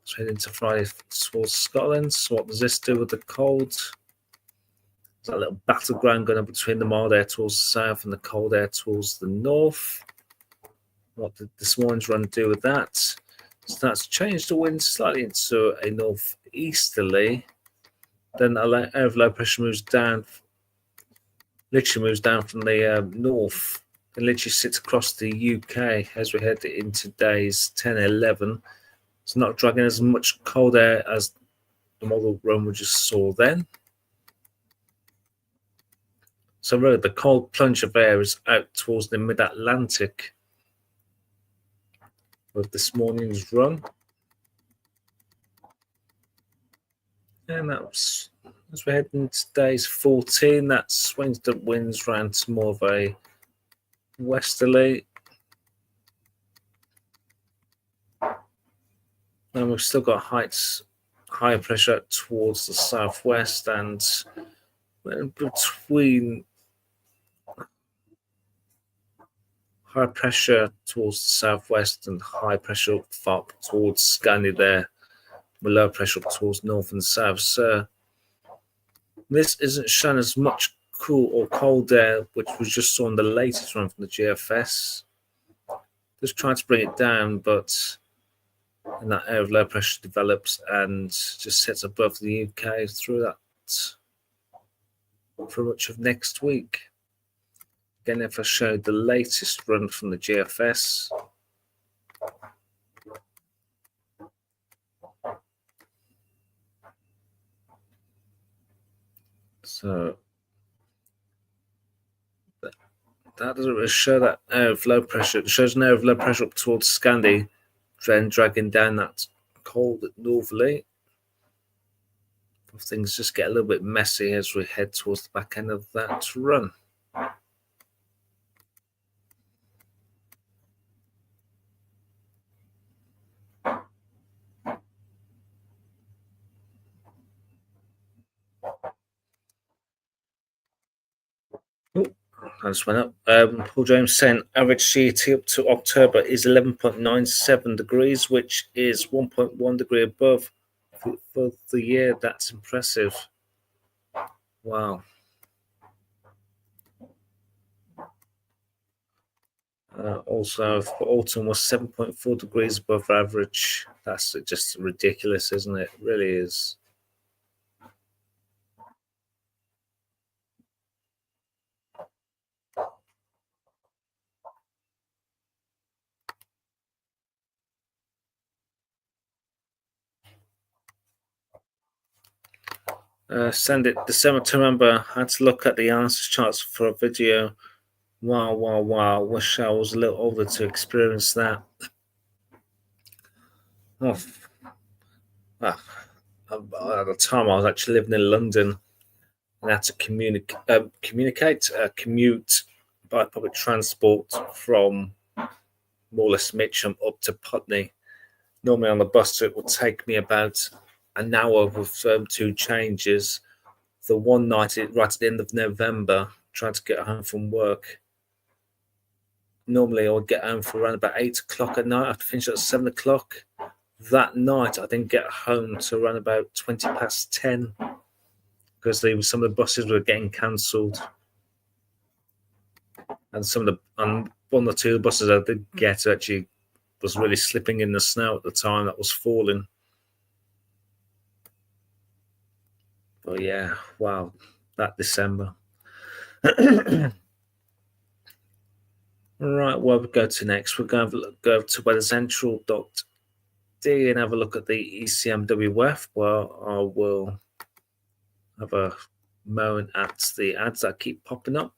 [SPEAKER 1] straight into Friday towards Scotland. So what does this do with the cold? There's a little battleground going on between the mild air towards the south and the cold air towards the north. What did this morning's run do with that? Starts to change the wind slightly into a northeasterly. Then the area of low pressure moves down, literally moves down from the north and literally sits across the UK as we head into days 10 and 11. It's not dragging as much cold air as the model run we just saw then. So really, the cold plunge of air is out towards the mid-Atlantic with this morning's run. And that's, as we head into days 14, that swings the winds round to more of a westerly. And we've still got higher pressure towards the southwest, and between high pressure towards the southwest and high pressure far towards Scandi there, with low pressure up towards north and south. So this isn't showing as much cool or cold air, which we just saw in the latest run from the GFS. Just trying to bring it down, but and that area of low pressure develops and just sits above the UK through that for much of next week. Again, if I showed the latest run from the GFS, so that doesn't really show that area of low pressure. It shows an area of low pressure up towards Scandi, then dragging down that cold northerly. Things just get a little bit messy as we head towards the back end of that run. I just went up. Paul James saying average CET up to October is 11.97 degrees, which is 1.1 degree above for the year. That's impressive. Wow. Also, for autumn was 7.4 degrees above average. That's just ridiculous, isn't it? It really is. Send it December to remember. I had to look at the answers charts for a video. Wow. Wish I was a little older to experience that. At the time, I was actually living in London and had to commute by public transport from more or less Mitcham up to Putney. Normally on the bus, it would take me about an hour with 2 changes. The one night, right at the end of November, trying to get home from work. Normally, I would get home for around about 8 o'clock at night. I'd finish at 7 o'clock. That night, I didn't get home to around about 20 past 10 because some of the buses were getting cancelled. And one or two buses I did get actually was really slipping in the snow at the time that was falling. But yeah, wow, that December. Right, where we go to next? We're going to go to weathercentral.d and have a look at the ECMWF, where I will have a moment at the ads that keep popping up.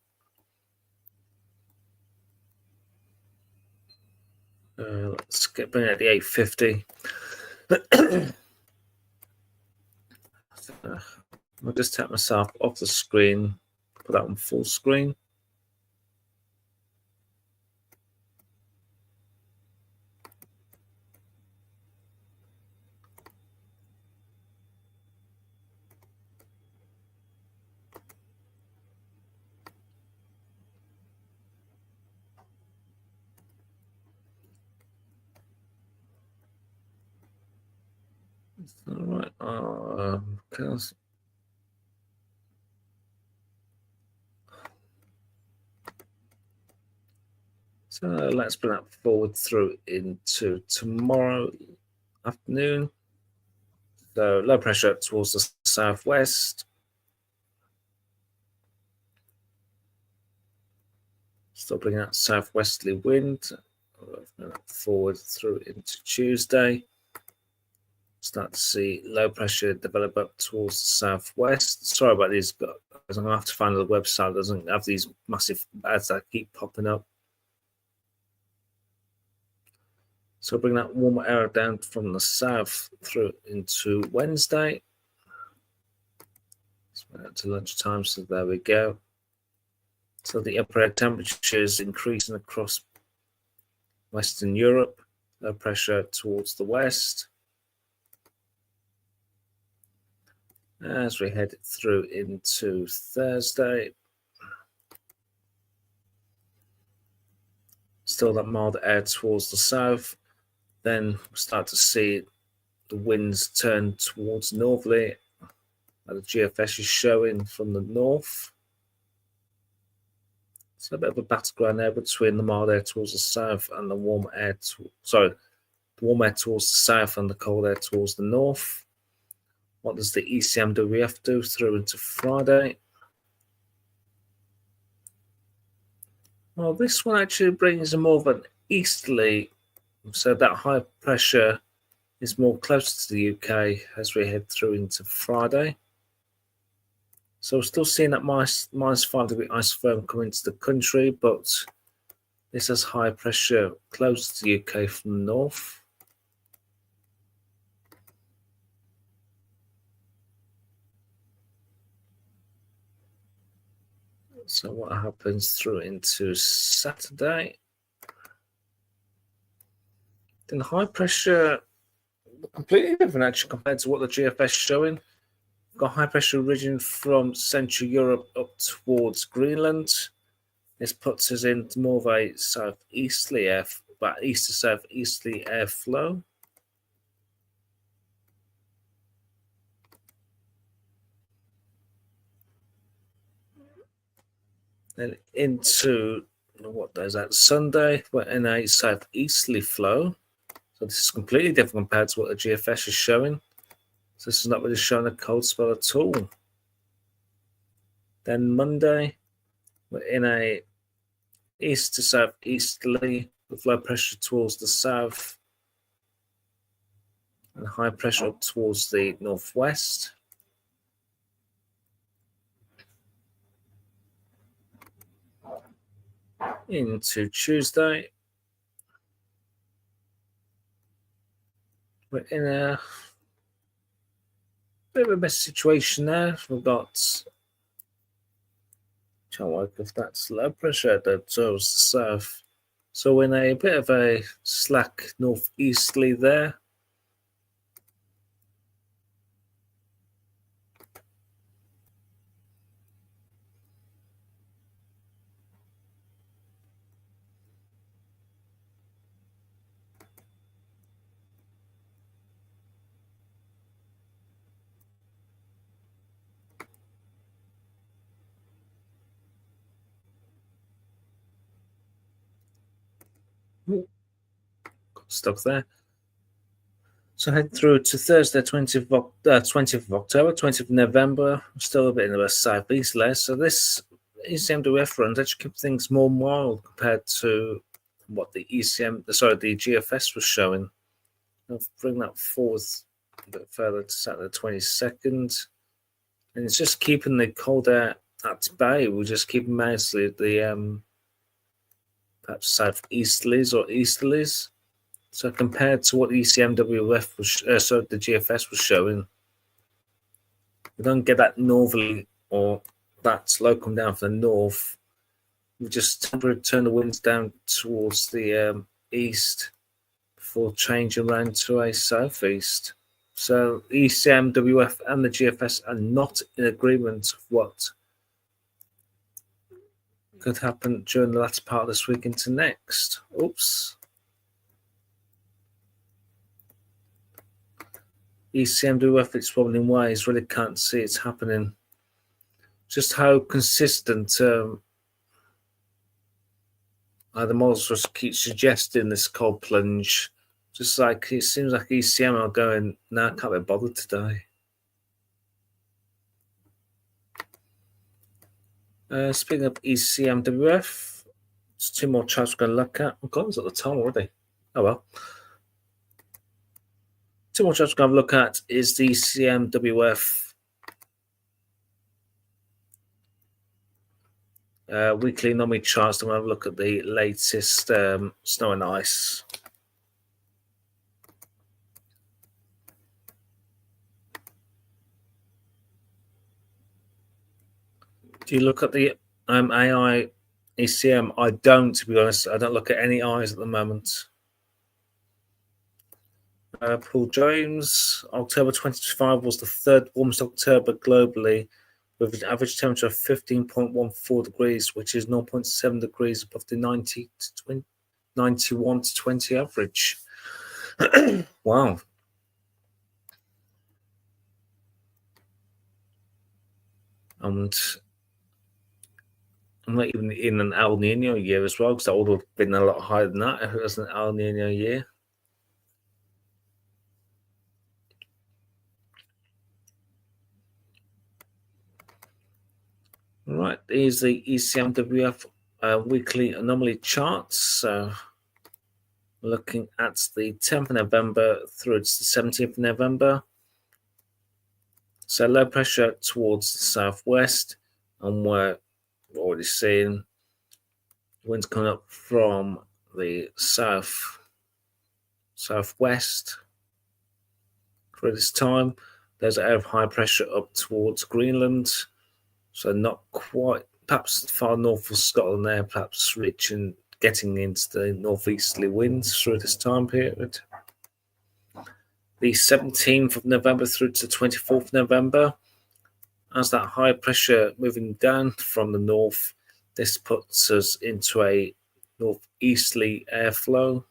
[SPEAKER 1] Let's bring it at the 850. I'll just take myself off the screen, put that on full screen. All right. So let's bring that forward through into tomorrow afternoon. So low pressure towards the southwest. Still bringing that southwesterly wind. Forward through into Tuesday. Start to see low pressure develop up towards the southwest. Sorry about these guys. I'm going to have to find the website that doesn't have these massive ads that keep popping up. So bring that warmer air down from the south through into Wednesday. To lunchtime, so there we go. So the upper air temperature is increasing across Western Europe. Low pressure towards the west. As we head through into Thursday. Still that mild air towards the south. Then we'll start to see the winds turn towards northerly. The GFS is showing from the north. So a bit of a battleground there between the mild air towards the south and the warm air. The warm air towards the south and the cold air towards the north. What does the ECMWF do through into Friday? Well, this one actually brings more of an easterly, so that high pressure is more closer to the UK as we head through into Friday. So we're still seeing that minus 5 degree isotherm come into the country, but this has high pressure close to the UK from the north. So what happens through into Saturday? Then high pressure, completely different actually compared to what the GFS is showing. We've got high pressure region from Central Europe up towards Greenland. This puts us into more of a southeasterly east to southeasterly airflow. Then into what day is that? Sunday, we're in a southeasterly flow. So this is completely different compared to what the GFS is showing. So this is not really showing a cold spell at all. Then Monday, we're in a east to southeasterly with low pressure towards the south and high pressure up towards the northwest. Into Tuesday, we're in a bit of a messy situation there. We've got, can't work if that's low pressure that towards the south. So we're in a bit of a slack northeasterly there. Stuck there. So head through to Thursday, 20th of October, 20th of November. Still a bit in the west southeast there. So this ECMWF run actually keep things more mild compared to what the GFS was showing. I'll bring that forward a bit further to Saturday the 22nd. And it's just keeping the cold air at bay. We'll just keep mostly the perhaps southeasterlies or easterlies. So compared to what the ECMWF was, the GFS was showing, we don't get that northerly or that slow come down from the north. We just temporarily turn the winds down towards the east before changing around to a southeast. So ECMWF and the GFS are not in agreement of what could happen during the latter part of this week into next. Oops. ECMWF, it's wobbling ways, really can't see it's happening. Just how consistent the models just keep suggesting this cold plunge. Just like it seems like ECM are going, no, I can't be bothered today. Speaking of ECMWF, there's two more charts we're going to look at. Oh God, it's at the time already. Oh well. Two more charts we're going to look at is the ECMWF weekly anomaly charts. Then we'll have a look at the latest snow and ice. Do you look at the AI ECM? I don't, to be honest. I don't look at any eyes at the moment. Paul James, October 2025 was the third warmest October globally, with an average temperature of 15.14 degrees, which is 0.7 degrees above the 91 to 20 average. Wow. And I'm not even in an El Nino year as well, because that would have been a lot higher than that if it was an El Nino year. Right, these are the ECMWF weekly anomaly charts. So looking at the 10th of November through to the 17th of November. So low pressure towards the southwest, and we're already seeing winds coming up from the southwest for this time. There's an area of high pressure up towards Greenland, so not quite, perhaps far north of Scotland there, perhaps getting into the northeasterly winds through this time period. The 17th of November through to the 24th of November, as that high pressure moving down from the north, this puts us into a northeasterly airflow.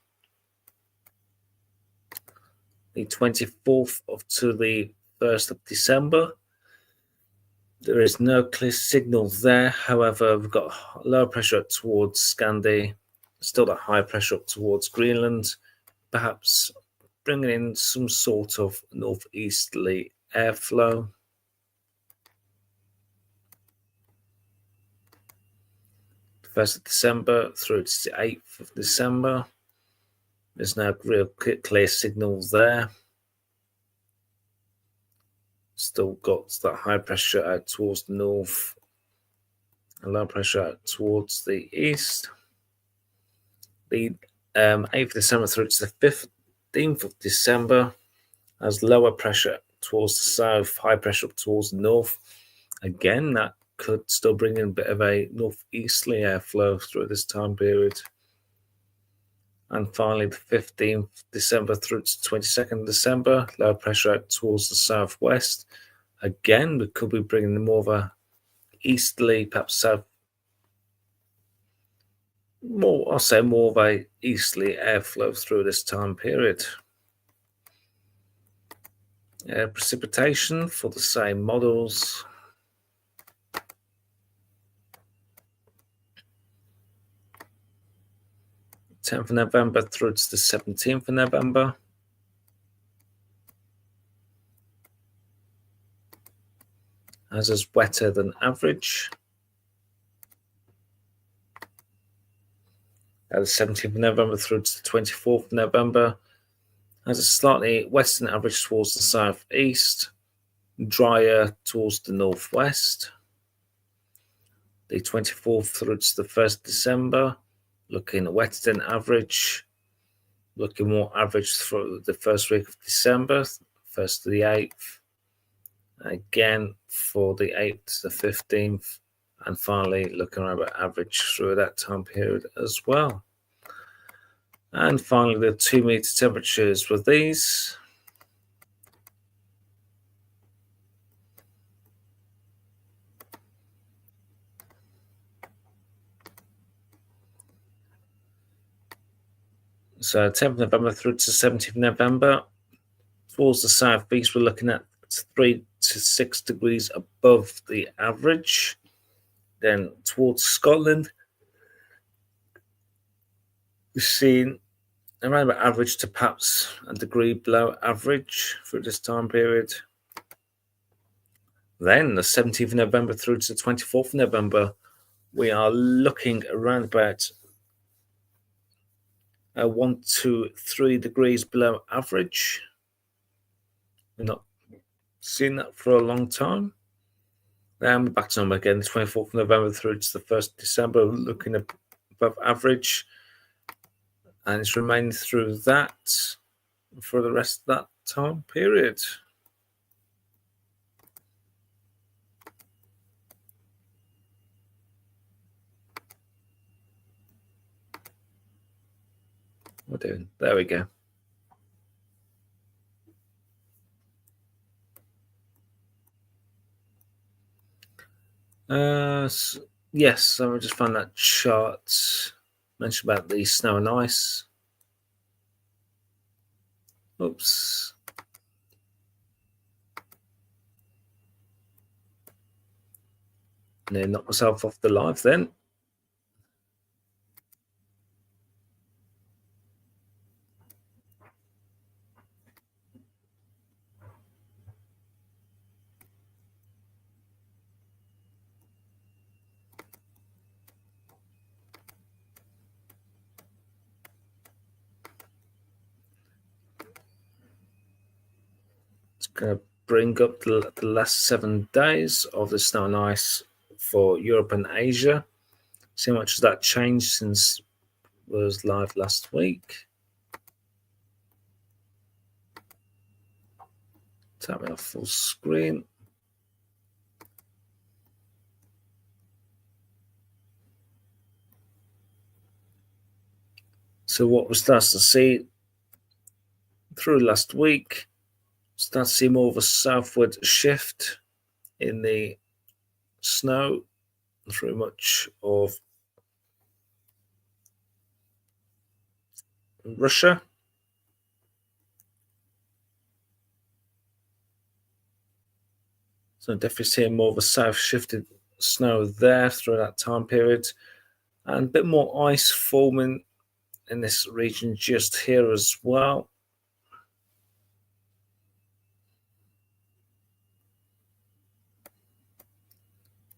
[SPEAKER 1] The 24th to the 1st of December, there is no clear signal there. However, we've got low pressure up towards Scandi, still that high pressure up towards Greenland, perhaps bringing in some sort of northeasterly airflow. The 1st of December through to the 8th of December, there's no real clear signals there. Still got that high pressure out towards the north and low pressure out towards the east. The 8th of December through to the 15th of December has lower pressure towards the south, high pressure up towards the north. Again, that could still bring in a bit of a northeasterly airflow through this time period. And finally, the 15th December through to 22nd December, low pressure out towards the southwest. Again, we could be bringing more of a easterly, perhaps south, more of a easterly airflow through this time period. Precipitation for the same models. 10th of November through to the 17th of November. As is wetter than average. The 17th of November through to the 24th of November has a slightly western average towards the southeast, drier towards the northwest. The 24th through to the 1st of December, looking wetter than average, looking more average for the first week of December, 1st to the 8th, again for the 8th to the 15th, and finally looking about average through that time period as well. And finally, the 2 meter temperatures were these. So 10th of November through to 17th of November. Towards the southeast, we're looking at 3 to 6 degrees above the average. Then towards Scotland, we've seen around about average to perhaps a degree below average for this time period. Then the 17th of November through to the 24th of November, we are looking around about 1 to 3 degrees below average. We're not seen that for a long time. Then we're back to normal again, the 24th of November through to the 1st of December, looking above average. And it's remained through that for the rest of that time period. We're doing, there we go. Yes, so I just found that chart mentioned about the snow and ice. Oops. Nearly knocked myself off the live then. Going to bring up the last 7 days of the snow and ice for Europe and Asia. See how much has that changed since it was live last week. Tap it off full screen. So what we started to see through last week, start to see more of a southward shift in the snow through much of Russia. So definitely seeing more of a south shifted snow there through that time period, and a bit more ice forming in this region just here as well.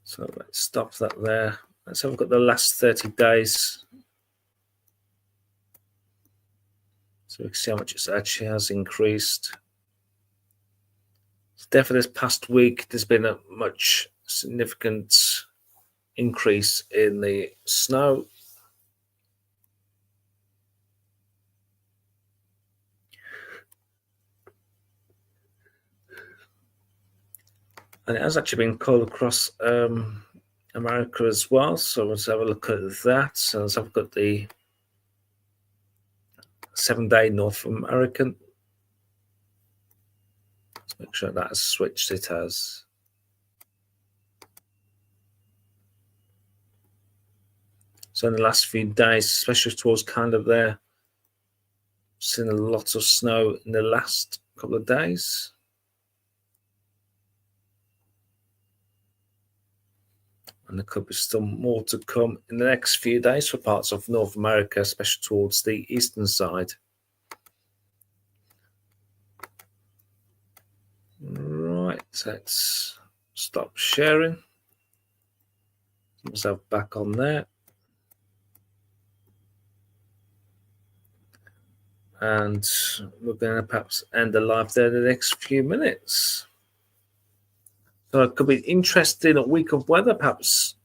[SPEAKER 1] So let's stop that there. Let's have a look at the last 30 days. So we can see how much it actually has increased. So definitely this past week, there's been a much significant increase in the snow. And it has actually been cold across America as well. So let's have a look at that. So let's have a look at the 7-day North American. Let's make sure that has switched. It has. So in the last few days, especially towards kind of there, seen a lot of snow in the last couple of days. And there could be still more to come in the next few days for parts of North America, especially towards the eastern side. Right, let's stop sharing. Put myself back on there. And we're going to perhaps end the live there in the next few minutes. So it could be interesting a week of weather, perhaps.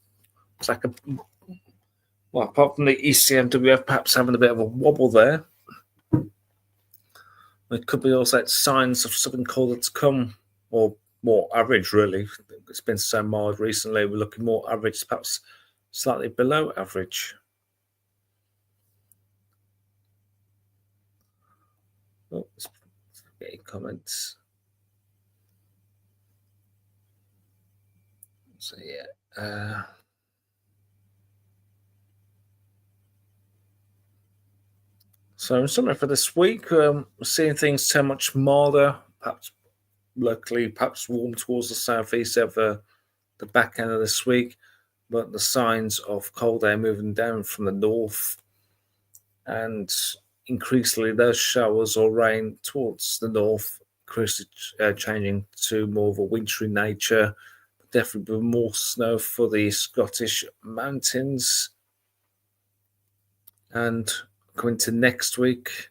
[SPEAKER 1] It's like well, apart from the ECMWF perhaps having a bit of a wobble there. It could be also signs of something colder to come, or more average, really. It's been so mild recently. We're looking more average, perhaps slightly below average. Oh, let's get your comments. So, yeah. So in summary for this week, we're seeing things so much milder, perhaps locally, perhaps warm towards the southeast over the back end of this week, but the signs of cold air moving down from the north, and increasingly those showers or rain towards the north, increasingly changing to more of a wintry nature. Definitely more snow for the Scottish mountains. And coming to next week,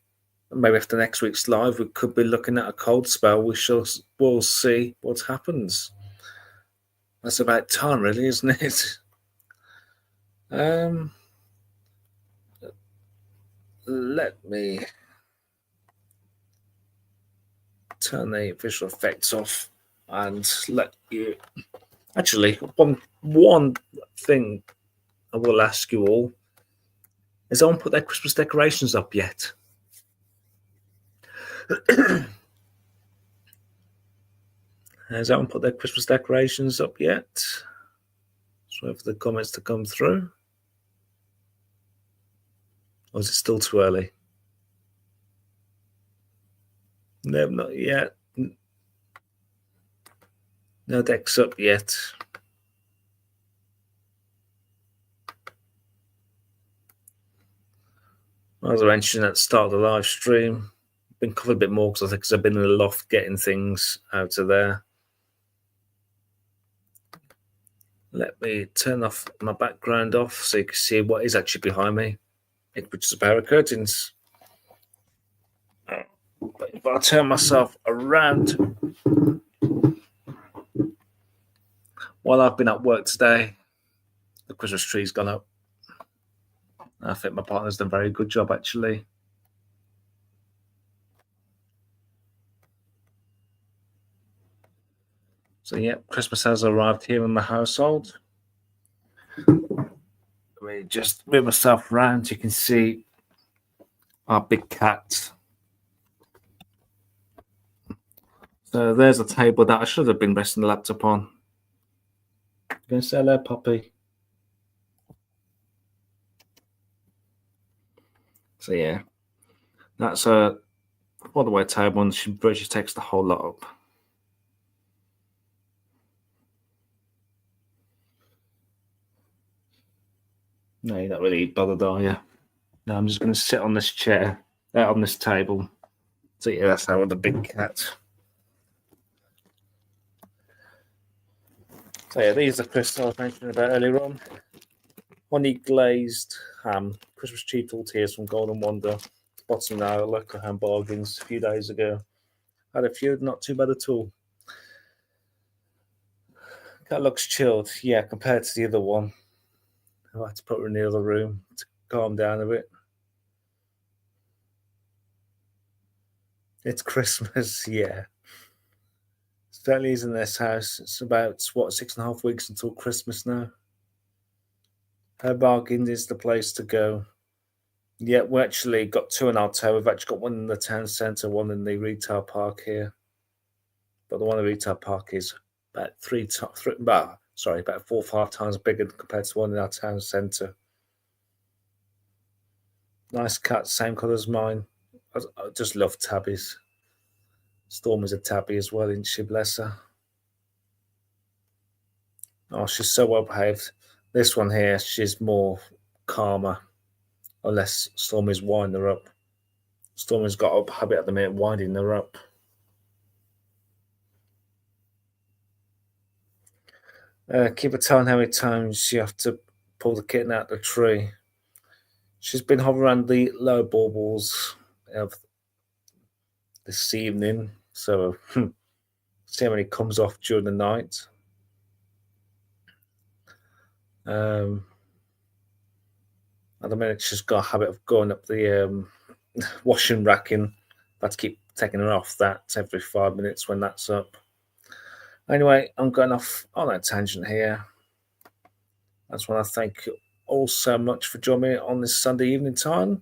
[SPEAKER 1] maybe after next week's live, we could be looking at a cold spell. We'll see what happens. That's about time, really, isn't it? Let me turn the visual effects off and let you. Actually, one thing I will ask you all is: I won't put their Christmas decorations up yet. Has anyone put their Christmas decorations up yet? Just wait for the comments to come through. Or is it still too early? No, not yet. No decks up yet. As I mentioned at the start of the live stream, I've been covered a bit more because I think I've been in the loft getting things out of there. Let me turn off my background off so you can see what is actually behind me, which is a pair of curtains. But if I turn myself around, While I've been at work today, the Christmas tree's gone up. I think my partner's done a very good job, actually. So, yeah, Christmas has arrived here in the household. Let me just move myself around. You can see our big cat. So there's a table that I should have been resting the laptop on. You going to say hello, Poppy? So yeah, that's a all the way table, and she virtually takes the whole lot up. No, you're not really bothered, are you? No, I'm just going to sit on this chair, on this table. So yeah, that's how the big cat. So yeah, these are crisps I was mentioning about earlier on. Honey glazed ham, Christmas tree tortillas from Golden Wonder. Bottom now, local ham bargains a few days ago. Had a few, not too bad at all. That looks chilled, yeah, compared to the other one. I had to put her in the other room to calm down a bit. It's Christmas, yeah. Certainly is in this house. It's about, 6.5 weeks until Christmas now. Her bargain is the place to go. Yeah, we actually got two in our town. We've actually got one in the town centre, one in the retail park here. But the one in the retail park is about about 4 or 5 times bigger compared to the one in our town centre. Nice cat, same colour as mine. I just love tabbies. Storm is a tabby as well, isn't she? Bless her. Oh, she's so well behaved. This one here, she's more calmer, unless Storm is winding her up. Storm has got a habit at the minute winding her up. Keep a telling how many times you have to pull the kitten out the tree. She's been hovering around the low baubles of this evening, so see how many comes off during the night. At the minute, she's got a habit of going up the washing racking. I have to keep taking her off that every 5 minutes when that's up. Anyway, I'm going off on a tangent here. I just want to thank you all so much for joining me on this Sunday evening time.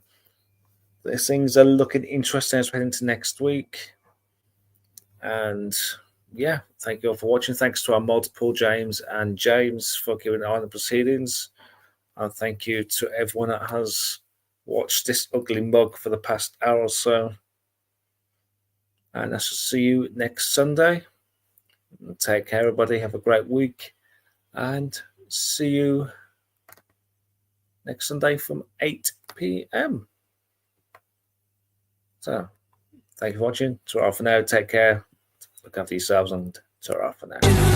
[SPEAKER 1] These things are looking interesting as we head into next week. And yeah, thank you all for watching. Thanks to our multiple James and James for giving an eye on the proceedings. And thank you to everyone that has watched this ugly mug for the past hour or so. And I shall see you next Sunday. Take care, everybody. Have a great week. And see you next Sunday from 8 p.m. So, thank you for watching. Ta-ra for now. Take care. Look after yourselves and ta-ra for now.